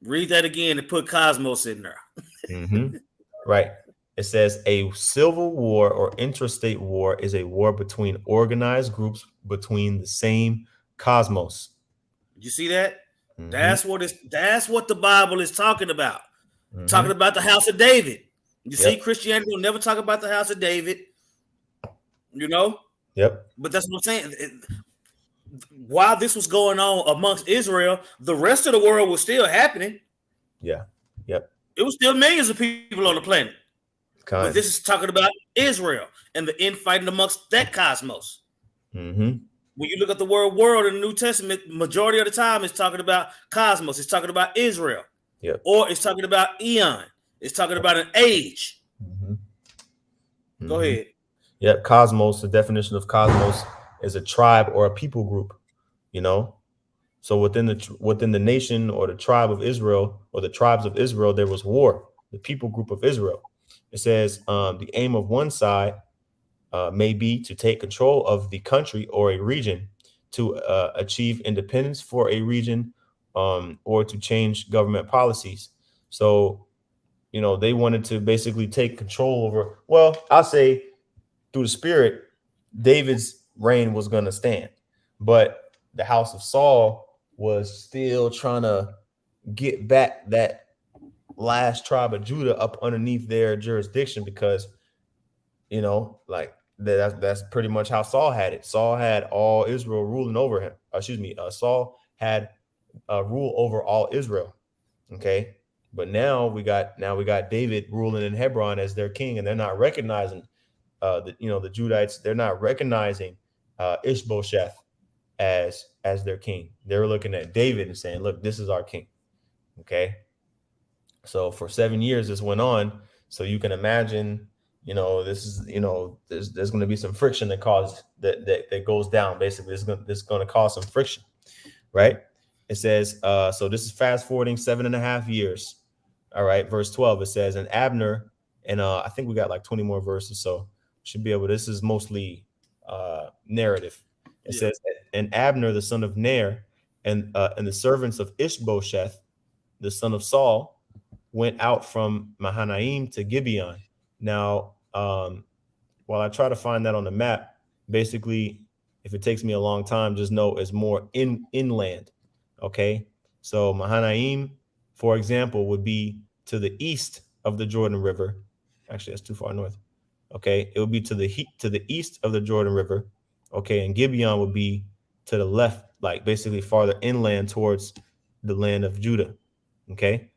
Read that again and put Cosmos in there. Mm-hmm. Right. It says a civil war or intrastate war is a war between organized groups between the same cosmos. You see that? Mm-hmm. That's what the Bible is talking about. Mm-hmm. Talking about the house of David. You Yep. see, Christianity will never talk about the house of David. You know? Yep. But that's what I'm saying. While this was going on amongst Israel, the rest of the world was still happening. Yeah. Yep. It was still millions of people on the planet. Kind. But this is talking about Israel and the infighting amongst that cosmos. Mm-hmm. When you look at the word world in the New Testament, majority of the time it's talking about cosmos. It's talking about Israel. Yep. Or it's talking about eon. It's talking about an age. Mm-hmm. Go ahead. Yep. Cosmos, the definition of cosmos is a tribe or a people group, you know? So within the nation or the tribe of Israel or the tribes of Israel, there was war, the people group of Israel. It says the aim of one side may be to take control of the country or a region, to achieve independence for a region, or to change government policies. So, you know, they wanted to basically take control over, well, I'll say through the spirit, David's reign was going to stand. But the house of Saul was still trying to get back that last tribe of Judah up underneath their jurisdiction, because, you know, like that's pretty much how Saul had it. Saul had all Israel ruling over him. Saul had rule over all Israel. Okay. But now we got David ruling in Hebron as their king, and they're not recognizing the Judites. They're not recognizing Ishbosheth as their king. They're looking at David and saying, look, this is our king. Okay. So for 7 years this went on. So you can imagine, you know, this is, you know, there's going to be some friction that goes down. Basically, this is going to cause some friction, right? It says, so this is fast forwarding 7.5 years. All right, verse 12, it says, and Abner, and I think we got like 20 more verses, so should be able. This is mostly narrative. It says, and Abner, the son of Ner, and the servants of Ishbosheth, the son of Saul, went out from Mahanaim to Gibeon. Now, while I try to find that on the map, basically, if it takes me a long time, just know it's more inland. Okay, so Mahanaim, for example, would be to the east of the Jordan River. Actually, that's too far north. Okay, it would be to the east of the Jordan River. Okay, and Gibeon would be to the left, like basically farther inland towards the land of Judah. Okay,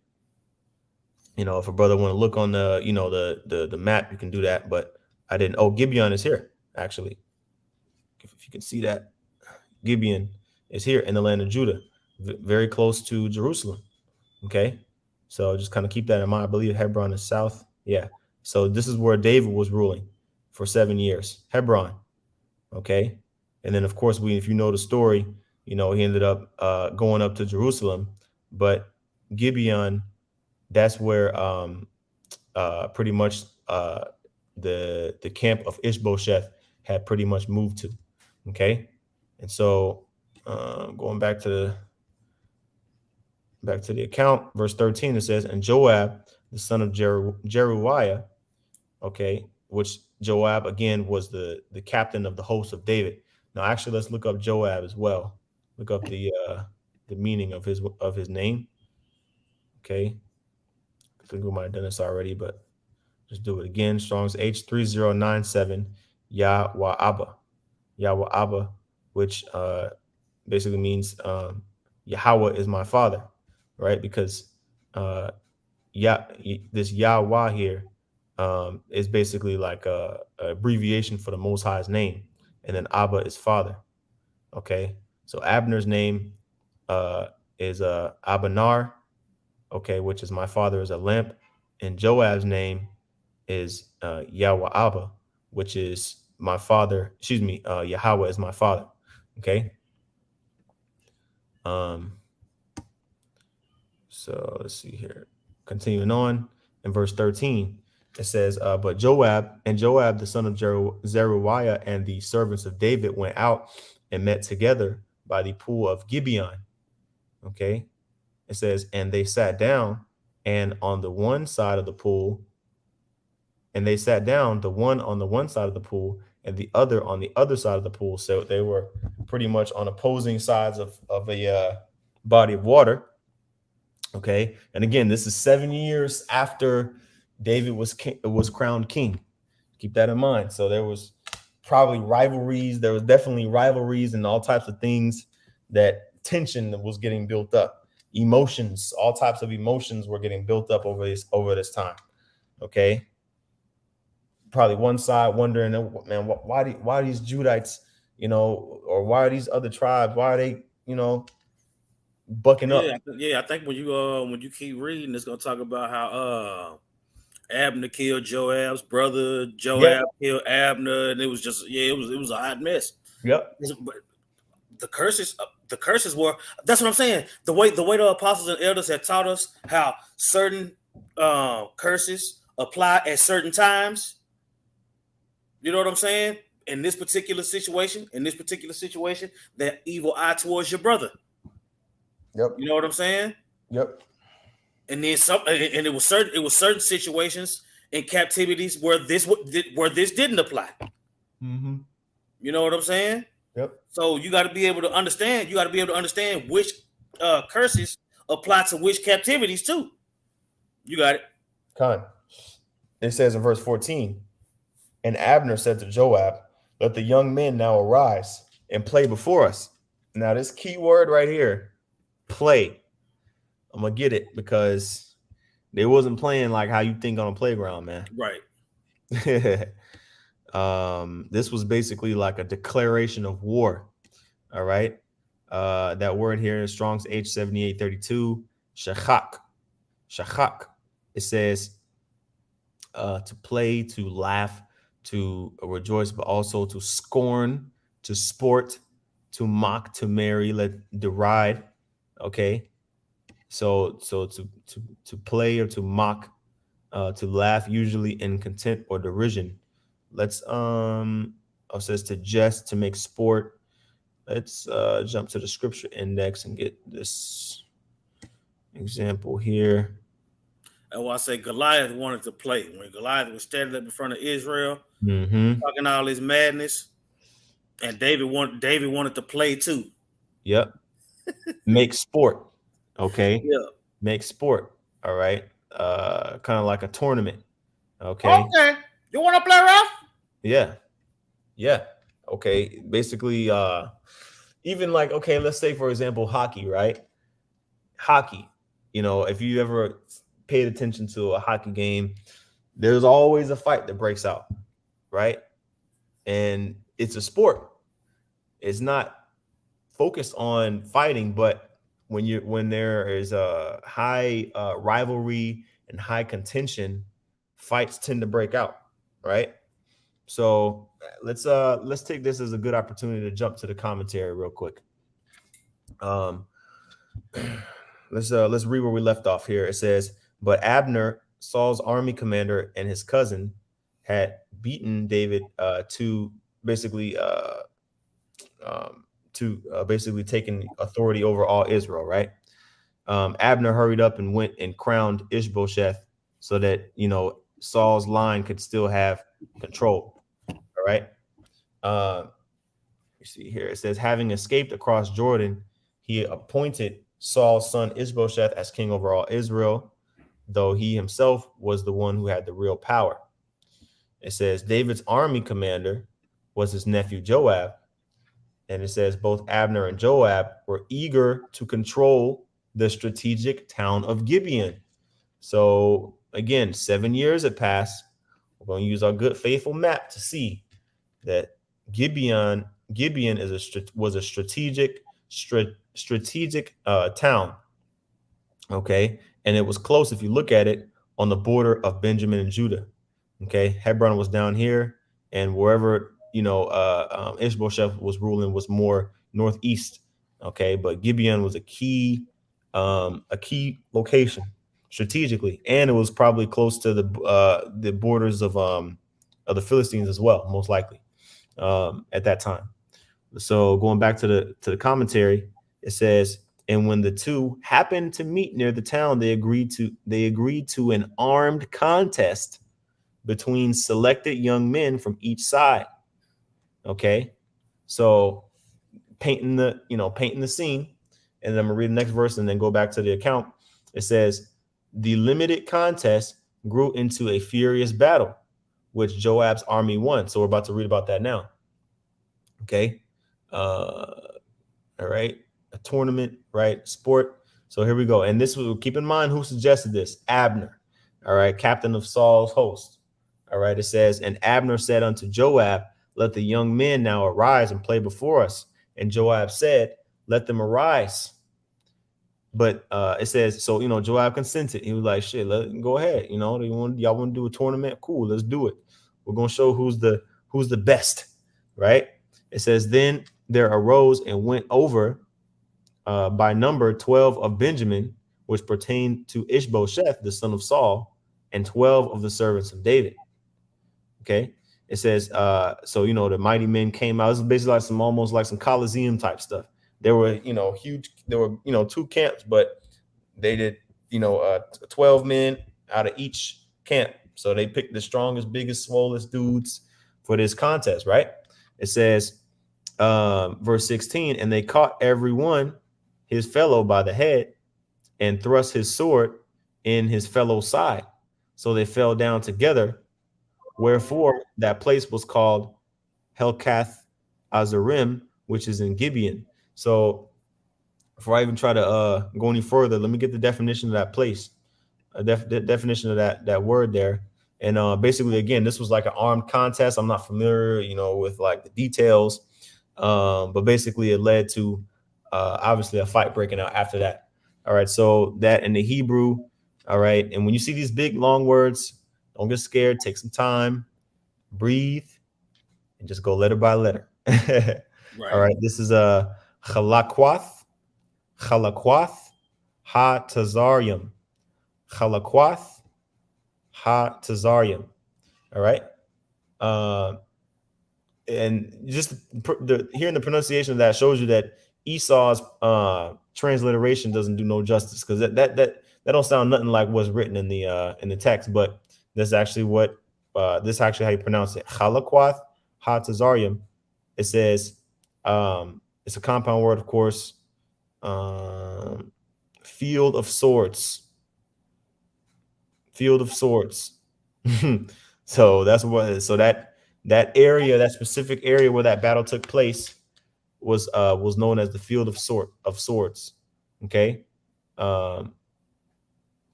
you know, if a brother want to look on the, you know, the map, you can do that. But I didn't. Oh, Gibeon is here actually. If you can see that, Gibeon is here in the land of Judah, very close to Jerusalem. Okay, so just kind of keep that in mind. I believe Hebron is south. Yeah. So this is where David was ruling for 7 years, Hebron. Okay. And then, of course, if you know the story, you know, he ended up going up to Jerusalem. But Gibeon, that's where pretty much the camp of Ishbosheth had pretty much moved to. Okay. And so going back to the account, verse 13, it says, and Joab, the son of Jeruiah, okay, which Joab again was the captain of the host of David. Now, actually, let's look up Joab as well. Look up the meaning of his name. Okay, I think we might have done this already, but just do it again. Strong's H3097 Yahweh Abba, which basically means Yahweh is my father, right? Because uh, this Yahweh here is basically like a abbreviation for the Most High's name, and then Abba is father. Okay, so Abner's name uh, is Abanar, okay, which is my father is a lamp, and Joab's name is Yahweh Abba, which is my father. Excuse me, Yahweh is my father. Okay. Um, so let's see here. Continuing on in verse 13, it says, but Joab, the son of Zeruiah, and the servants of David went out and met together by the pool of Gibeon. Okay. It says, and they sat down, and on the one side of the pool, and they sat down, the one on the one side of the pool and the other on the other side of the pool. So they were pretty much on opposing sides of a body of water. Okay. And again, this is 7 years after David was crowned king. Keep that in mind. So there was probably rivalries. There was definitely rivalries and all types of things, that tension was getting built up. Emotions, all types of emotions were getting built up over this time. Okay. Probably one side wondering, man, why these Judites, or why are these other tribes, why are they, bucking up? Yeah. I think when you keep reading, it's gonna talk about how Abner killed Joab's brother. Yep. Joab killed Abner, and it was just it was a hot mess. Yep. But the curses were. That's what I'm saying. The way the apostles and elders had taught us how certain curses apply at certain times. You know what I'm saying? In this particular situation, that evil eye towards your brother. Yep. You know what I'm saying? Yep. And then and it was certain situations in captivities where this didn't apply. Mm-hmm. You know what I'm saying? Yep. So you got to be able to understand. You got to be able to understand which curses apply to which captivities too. You got it. Con. It says in verse 14, and Abner said to Joab, let the young men now arise and play before us. Now, this key word right here, play. I'm gonna get it because they wasn't playing like how you think on a playground, man. Right. This was basically like a declaration of war. All right. That word here is Strong's H7832, shachak. Shachak. It says to play, to laugh, to rejoice, but also to scorn, to sport, to mock, to marry, deride. Okay. So to play or to mock, to laugh, usually in contempt or derision. Let's it says to jest, to make sport. Let's jump to the scripture index and get this example here. And what I say, Goliath wanted to play. When Goliath was standing up in front of Israel, Mm-hmm. talking all his madness, and David wanted to play too. Yep. Make sport. Okay. Yeah. Make sport. All right. Kind of like a tournament. Okay. Okay. You want to play rough? Yeah. Yeah. Okay. Basically, even like, okay, let's say for example, hockey, right? Hockey. If you ever paid attention to a hockey game, there's always a fight that breaks out, right? And it's a sport. It's not focused on fighting, but when there is a high rivalry and high contention, fights tend to break out, right? So let's take this as a good opportunity to jump to the commentary real quick. Let's read where we left off here. It says, but Abner, Saul's army commander, and his cousin had beaten David to basically taking authority over all Israel, right? Abner hurried up and went and crowned Ishbosheth so that Saul's line could still have control. All right. You see here it says, having escaped across Jordan, he appointed Saul's son Ishbosheth as king over all Israel, though he himself was the one who had the real power. It says David's army commander was his nephew Joab, and it says both Abner and Joab were eager to control the strategic town of Gibeon. So again, 7 years had passed. We're going to use our good faithful map to see that Gibeon was a strategic town. Okay, and it was close if you look at it on the border of Benjamin and Judah. Okay, Hebron was down here, and wherever Ishbosheth was ruling was more northeast. Okay, but Gibeon was a key location strategically, and it was probably close to the borders of the Philistines as well, most likely at that time. So going back to the commentary, it says, and when the two happened to meet near the town, they agreed to an armed contest between selected young men from each side. Okay, so painting the scene, and then I'm gonna read the next verse and then go back to the account. It says, the limited contest grew into a furious battle, which Joab's army won. So we're about to read about that now. Okay. All right. A tournament, right? Sport. So here we go. And this will keep in mind who suggested this. Abner. All right. Captain of Saul's host. All right. It says, and Abner said unto Joab, let the young men now arise and play before us. And Joab said, let them arise. But it says, so, Joab consented. He was like, shit, go ahead. Y'all want to do a tournament? Cool. Let's do it. We're going to show who's the best. Right. It says, then there arose and went over by number 12 of Benjamin, which pertained to Ishbosheth, the son of Saul, and 12 of the servants of David. Okay. It says, so, the mighty men came out. This is basically like almost like some Coliseum type stuff. There were, huge, there were, two camps, but they did, 12 men out of each camp. So they picked the strongest, biggest, swollest dudes for this contest, right? It says, verse 16, and they caught every one his fellow by the head and thrust his sword in his fellow's side. So they fell down together. Wherefore that place was called Helkath Azarim, which is in Gibeon. So before I even try to go any further, let me get the definition of that place, the definition of that word there. And basically, again, this was like an armed contest. I'm not familiar, with like the details, but basically it led to obviously a fight breaking out after that. All right, so that in the Hebrew. All right, and when you see these big long words, don't get scared. Take some time, breathe, and just go letter by letter. Right. All right, this is a Chalakwath ha Tazarium. Chalakwath ha Tazarium. All right. And just hearing the pronunciation of that shows you that Esau's transliteration doesn't do no justice, because that don't sound nothing like what's written in the text, but that's actually what this actually how you pronounce it. Chalakwath ha Tazarium. It says it's a compound word, of course. Field of swords. Field of swords. So that's what. So that area, that specific area where that battle took place, was known as the field of swords. Okay. I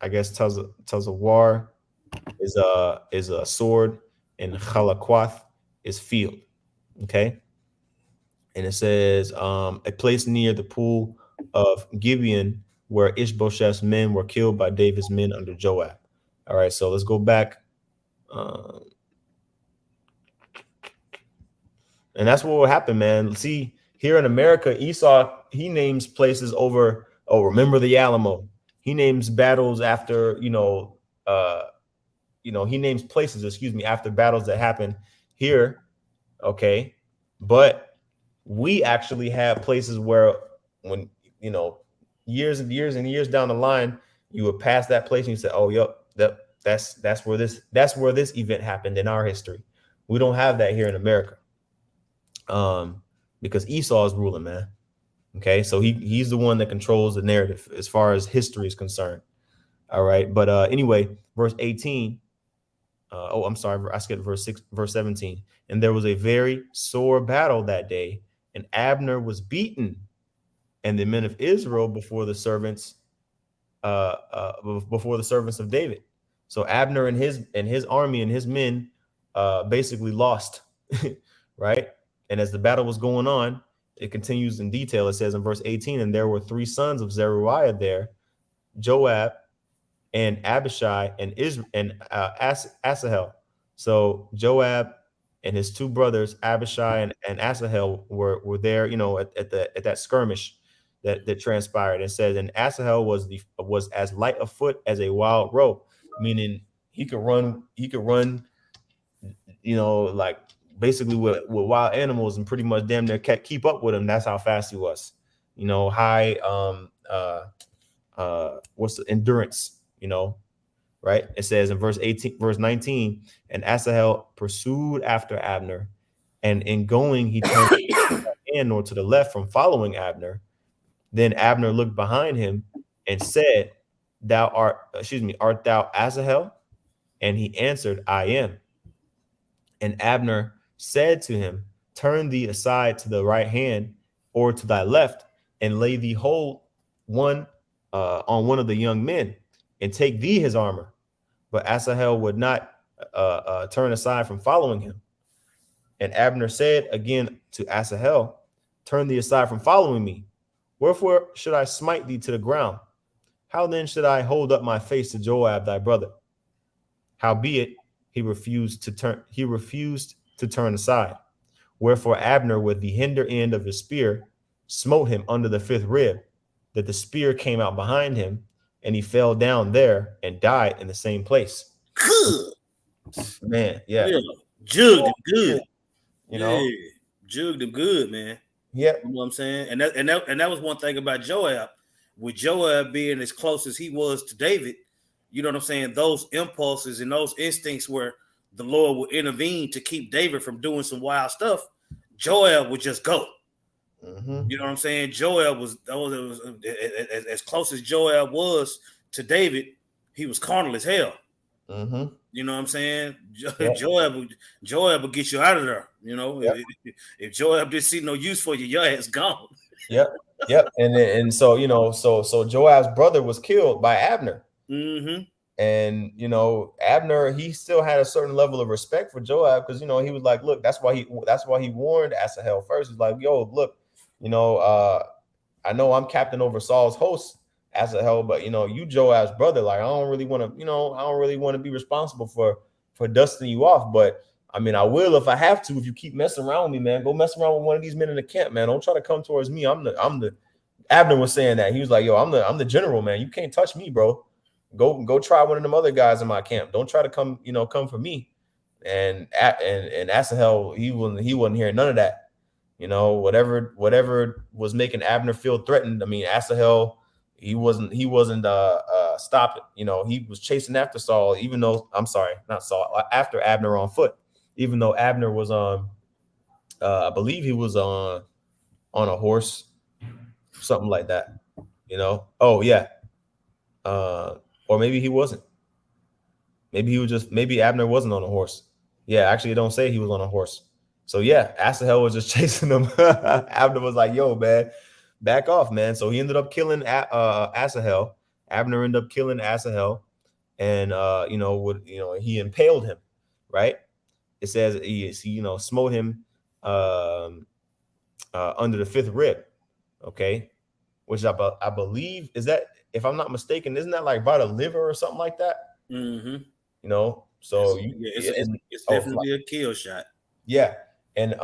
guess Tazawar is a sword, and Chalakwath is field. Okay. And it says a place near the pool of Gibeon where Ishbosheth's men were killed by David's men under Joab. All right, so let's go back. And that's what will happen, man. See, here in America, Esau, he names places over, remember the Alamo. He names battles after, he names places, after battles that happen here. Okay. But we actually have places where when, years and years and years down the line, you would pass that place and you say, oh, yep, That's where this event happened in our history. We don't have that here in America. Because Esau is ruling, man. Okay, so he's the one that controls the narrative as far as history is concerned. All right, but anyway, verse 18. I'm sorry, I skipped verse 17. And there was a very sore battle that day, and Abner was beaten, and the men of Israel before the servants of David. So Abner and his army and his men basically lost, right? And as the battle was going on, it continues in detail. It says in verse 18, and there were three sons of Zeruiah there, Joab and Abishai and Asahel. So Joab and his two brothers, Abishai and Asahel, were there, at that skirmish that transpired. It says, and Asahel was as light of foot as a wild roe, meaning he could run, like basically with wild animals and pretty much damn near keep up with him. That's how fast he was. High what's the endurance, right? It says in verse 19, and Asahel pursued after Abner, and in going he turned and nor to the left from following Abner. Then Abner looked behind him and said, art thou Asahel? And he answered, I am. And Abner said to him, turn thee aside to the right hand or to thy left, and lay thee hold one on one of the young men, and take thee his armor. But Asahel would not turn aside from following him. And Abner said again to Asahel, turn thee aside from following me. Wherefore should I smite thee to the ground? How then should I hold up my face to Joab thy brother? Howbeit he refused to turn aside. Wherefore Abner with the hinder end of his spear smote him under the fifth rib, that the spear came out behind him, and he fell down there and died in the same place. Good. Man, yeah. Jugged him good. Yeah, jugged him good, man. Yeah. You know what I'm saying? And that was one thing about Joab. With Joab being as close as he was to David, you know what I'm saying? Those impulses and those instincts where the Lord would intervene to keep David from doing some wild stuff, Joab would just go. Mm-hmm. You know what I'm saying? Joab was as close as Joab was to David, he was carnal as hell. Mm-hmm. You know what I'm saying? Yep. Joab will get you out of there. Yep. If Joab didn't see no use for you, your ass gone. Yep. And so so Joab's brother was killed by Abner. Mm-hmm. And Abner, he still had a certain level of respect for Joab, because he was like, look, that's why he warned Asahel first. He's like, yo, look, I know I'm captain over Saul's host, Asahel, but you Joab's brother. Like, I don't really want to be responsible for dusting you off. But I mean, I will if I have to. If you keep messing around with me, man, go mess around with one of these men in the camp, man. Don't try to come towards me. I'm the Abner was saying that. He was like, yo, I'm the general, man. You can't touch me, bro. Go try one of them other guys in my camp. Don't try to come for me. And Asahel, he wasn't hearing none of that. Whatever was making Abner feel threatened. I mean, Asahel, he wasn't stopping. He was chasing after Saul, even though, I'm sorry, not Saul, after Abner on foot, even though Abner was I believe he was on a horse, something like that. Oh yeah. Or maybe he wasn't. Maybe Abner wasn't on a horse. Yeah, actually, it don't say he was on a horse. So yeah, Asahel was just chasing him. Abner was like, yo, man, back off, man. So he ended up killing Asahel. Abner ended up killing Asahel, and he impaled him, right? It says he smote him under the fifth rib, okay? Which I believe is that, if I'm not mistaken, isn't that like by the liver or something like that? Mm-hmm. So it's definitely a kill shot. Yeah, and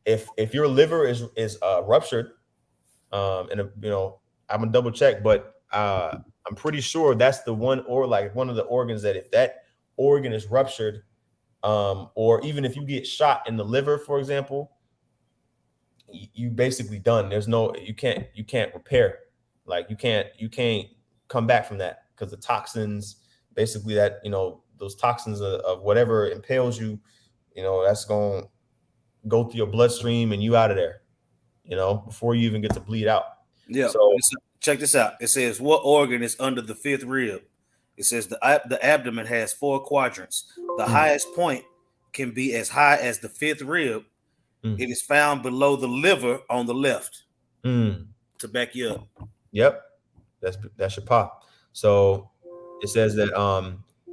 if your liver is ruptured, and I'm gonna double check, but I'm pretty sure that's the one, or like one of the organs that if that organ is ruptured, or even if you get shot in the liver, for example, you basically done. There's no, you can't repair. Like you can't come back from that, because the toxins, basically that, those toxins of whatever impales you, that's going to go through your bloodstream and you out of there, before you even get to bleed out. Yeah. So, Check this out. It says, what organ is under the fifth rib? It says the abdomen has 4 quadrants. The mm, highest point can be as high as the fifth rib. mm, It is found below the liver on the left. mm. To back you up. Yep, that's your pop. So it says that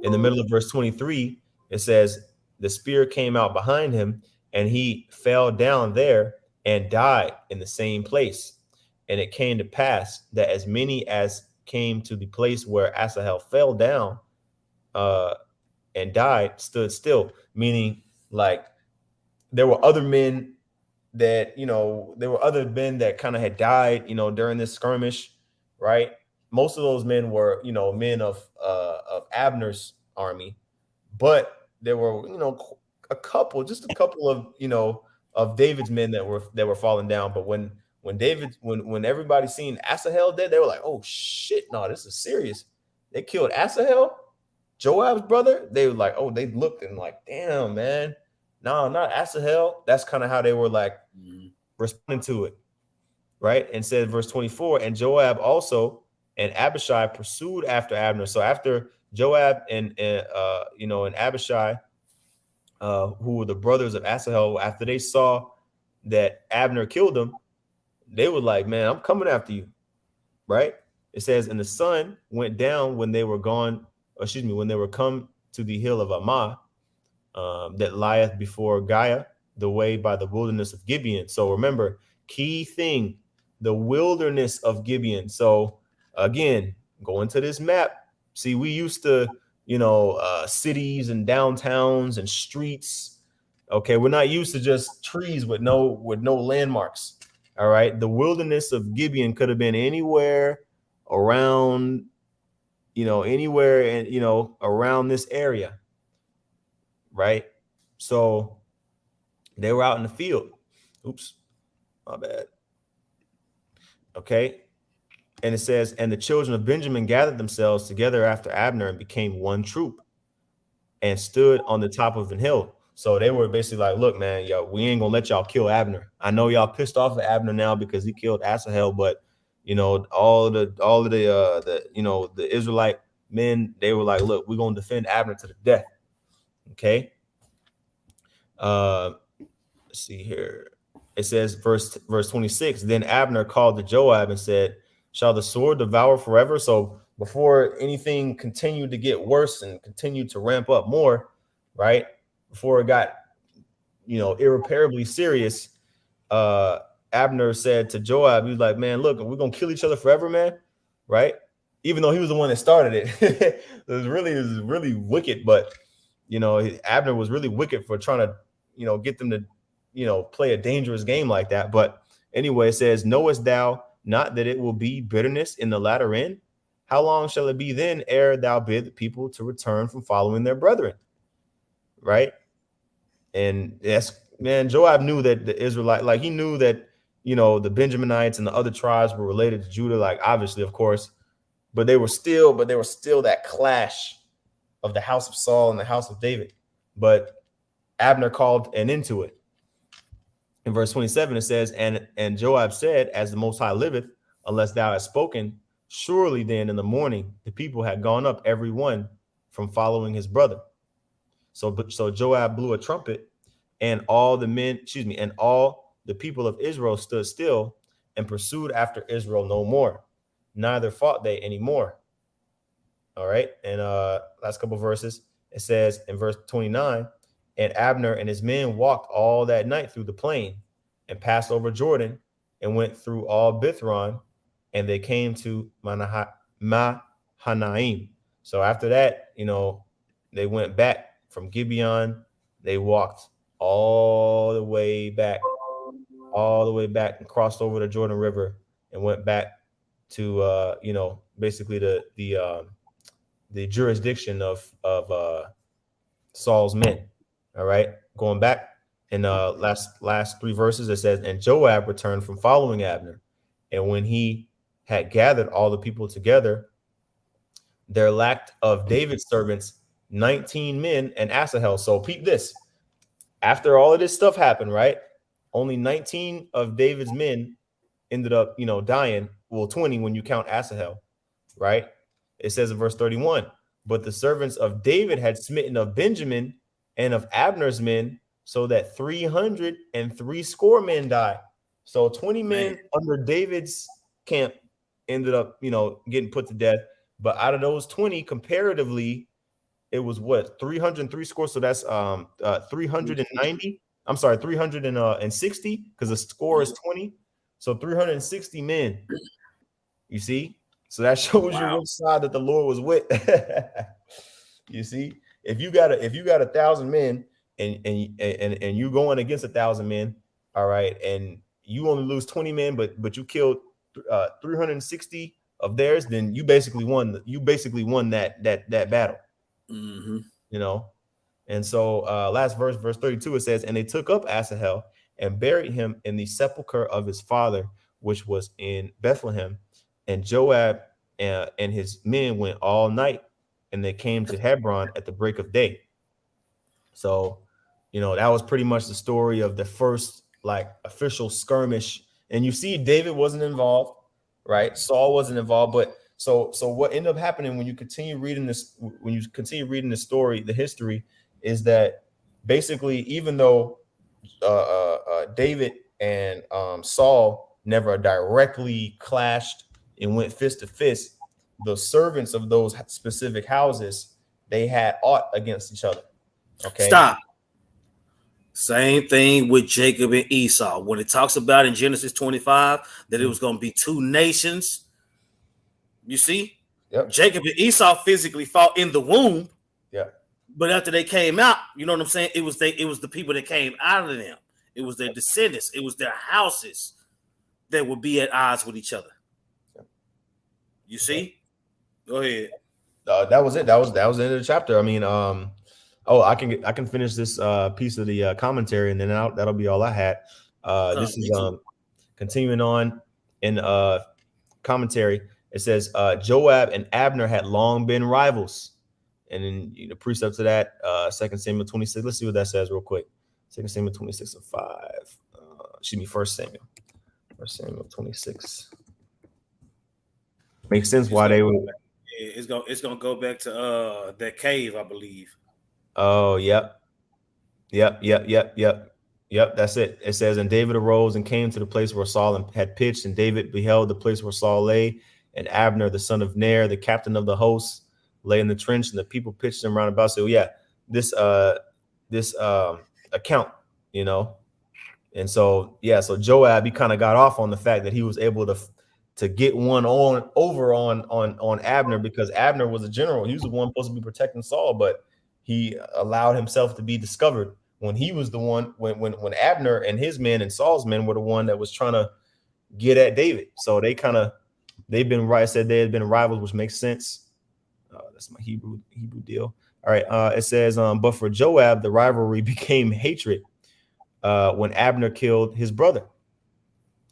in the middle of verse 23, it says the spear came out behind him and he fell down there and died in the same place. And it came to pass that as many as came to the place where Asahel fell down and died stood still, meaning like there were other men that, there were other men that kind of had died, during this skirmish, right? Most of those men were, men of Abner's army, but there were, just a couple of, of David's men that were falling down. But when everybody seen Asahel dead, they were like, oh shit, no, this is serious. They killed Asahel, Joab's brother. They were like, oh, they looked and like, damn, man. No, not Asahel. That's kind of how they were like responding to it, right? And said verse 24, and Joab also and Abishai pursued after Abner. So after Joab and Abishai, who were the brothers of Asahel, after they saw that Abner killed them, they were like, man, I'm coming after you, right? It says, and the sun went down when they were when they were come to the hill of Ammah, that lieth before Gaia, the way by the wilderness of Gibeon. So remember, key thing, the wilderness of Gibeon. So again, go into this map. See, we used to, cities and downtowns and streets. Okay, we're not used to just trees with no landmarks. All right, the wilderness of Gibeon could have been anywhere around, anywhere and around this area. Right. So they were out in the field. Oops, my bad. Okay. And it says, and the children of Benjamin gathered themselves together after Abner and became one troop and stood on the top of an hill. So they were basically like, look, man, yo, we ain't gonna let y'all kill Abner. I know y'all pissed off at Abner now because he killed Asahel, but all of the Israelite men, they were like, look, we're gonna defend Abner to the death. Okay. Let's see here. It says verse 26, then Abner called to Joab and said, shall the sword devour forever? So before anything continued to get worse and continued to ramp up more, right, before it got irreparably serious, Abner said to Joab, he was like, man, look, we're gonna kill each other forever, man, right? Even though he was the one that started it. it was really wicked, but Abner was really wicked for trying to get them to play a dangerous game like that. But anyway, it says, knowest thou not that it will be bitterness in the latter end? How long shall it be then ere thou bid the people to return from following their brethren? Right. And yes, man, Joab knew that the Israelite, like he knew that the Benjaminites and the other tribes were related to Judah, like obviously, of course, but they were still that clash of the house of Saul and the house of David. But Abner called an end to it. In verse 27, it says, and Joab said, as the Most High liveth, unless thou hast spoken, surely then in the morning the people had gone up every one from following his brother. So Joab blew a trumpet, and all the people of Israel stood still and pursued after Israel no more. Neither fought they anymore. All right. And last couple of verses, it says in verse 29, and Abner and his men walked all that night through the plain and passed over Jordan and went through all Bithron, and they came to Mahanaim. So after that, they went back from Gibeon. They walked all the way back and crossed over the Jordan River and went back to basically the jurisdiction of Saul's men. All right, going back in last 3 verses, it says, and Joab returned from following Abner, and when he had gathered all the people together, there lacked of David's servants 19 men and Asahel. So peep this. After all of this stuff happened, right? Only 19 of David's men ended up, dying. Well, 20 when you count Asahel, right? It says in verse 31, but the servants of David had smitten of Benjamin and of Abner's men, so that 303 score men died. So 20 men under David's camp ended up, getting put to death. But out of those 20, comparatively, it was what 303 scores. So that's 390. I'm sorry, 360 because the score is 20. So 360 men. You see? So that shows you which side that the Lord was with. You see, if you got 1,000 men and you going against 1,000 men, all right, and you only lose 20 men, but you killed 360 of theirs, then you basically won. You basically won that battle. And so last verse 32, it says, and they took up Asahel and buried him in the sepulcher of his father, which was in Bethlehem. And Joab and his men went all night, and they came to Hebron at the break of day. So, that was pretty much the story of the first official skirmish. And you see, David wasn't involved, right? Saul wasn't involved, but so what ended up happening when you continue reading the story, the history, is that basically, even though David and Saul never directly clashed and went fist to fist, the servants of those specific houses, they had aught against each other. Okay. Stop. Same thing with Jacob and Esau. When it talks about in Genesis 25 that it was going to be two nations, you see, Jacob and Esau physically fought in the womb. Yeah. But after they came out, you know what I'm saying? It was the people that came out of them. It was their descendants. It was their houses that would be at odds with each other. You see? Go ahead. That was it. That was the end of the chapter. I mean, I can finish this piece of the commentary, and then that'll be all I had. This is continuing on in commentary. It says Joab and Abner had long been rivals, and then the precept to that 2 Samuel 26. Let's see what that says real quick. 2 Samuel 26:5. Excuse me, 1 Samuel. 1 Samuel 26. Makes sense why they would. It's gonna go back to that cave, I believe. Oh, yep. That's it. It says, and David arose and came to the place where Saul had pitched, and David beheld the place where Saul lay, and Abner, the son of Ner, the captain of the host, lay in the trench, and the people pitched him round about. So this account, and so Joab, he kind of got off on the fact that he was able to get one on Abner, because Abner was a general. He was the one supposed to be protecting Saul, but he allowed himself to be discovered when he was the one, when Abner and his men and Saul's men were the one that was trying to get at David. So they've been rivals, which makes sense. That's my Hebrew deal. All right. It says, but for Joab, the rivalry became hatred when Abner killed his brother.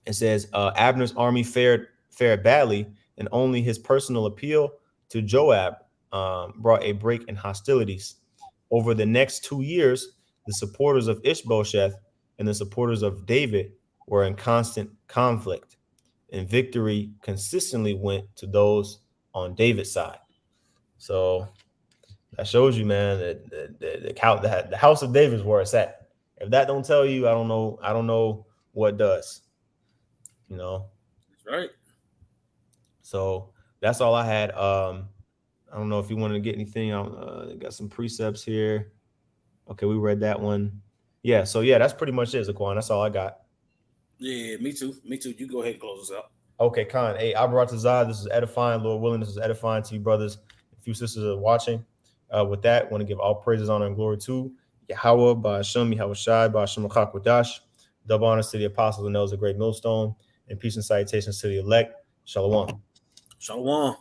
It says Abner's army fared badly, and only his personal appeal to Joab brought a break in hostilities. Over the next 2 years, the supporters of Ishbosheth and the supporters of David were in constant conflict, and victory consistently went to those on David's side. So that shows you, man, that the house of David is where it's at. If that don't tell you, I don't know what does. That's right. So that's all I had. I don't know if you wanted to get anything. Got some precepts here. Okay, we read that one. Yeah, so that's pretty much it, Zaquan. That's all I got. Yeah, me too. You go ahead and close us out. Okay, Khan. Hey, Abaratazah, this is edifying. Lord willing, this is edifying to you, brothers. A few sisters are watching. With that, I want to give all praises, honor, and glory to Yahweh, Ba'ashem, Yahweh Shai, Ba'ashem Akakwadash. Double honors to the apostles and those of great millstone, and peace and salutations to the elect. Shalom. Shalom.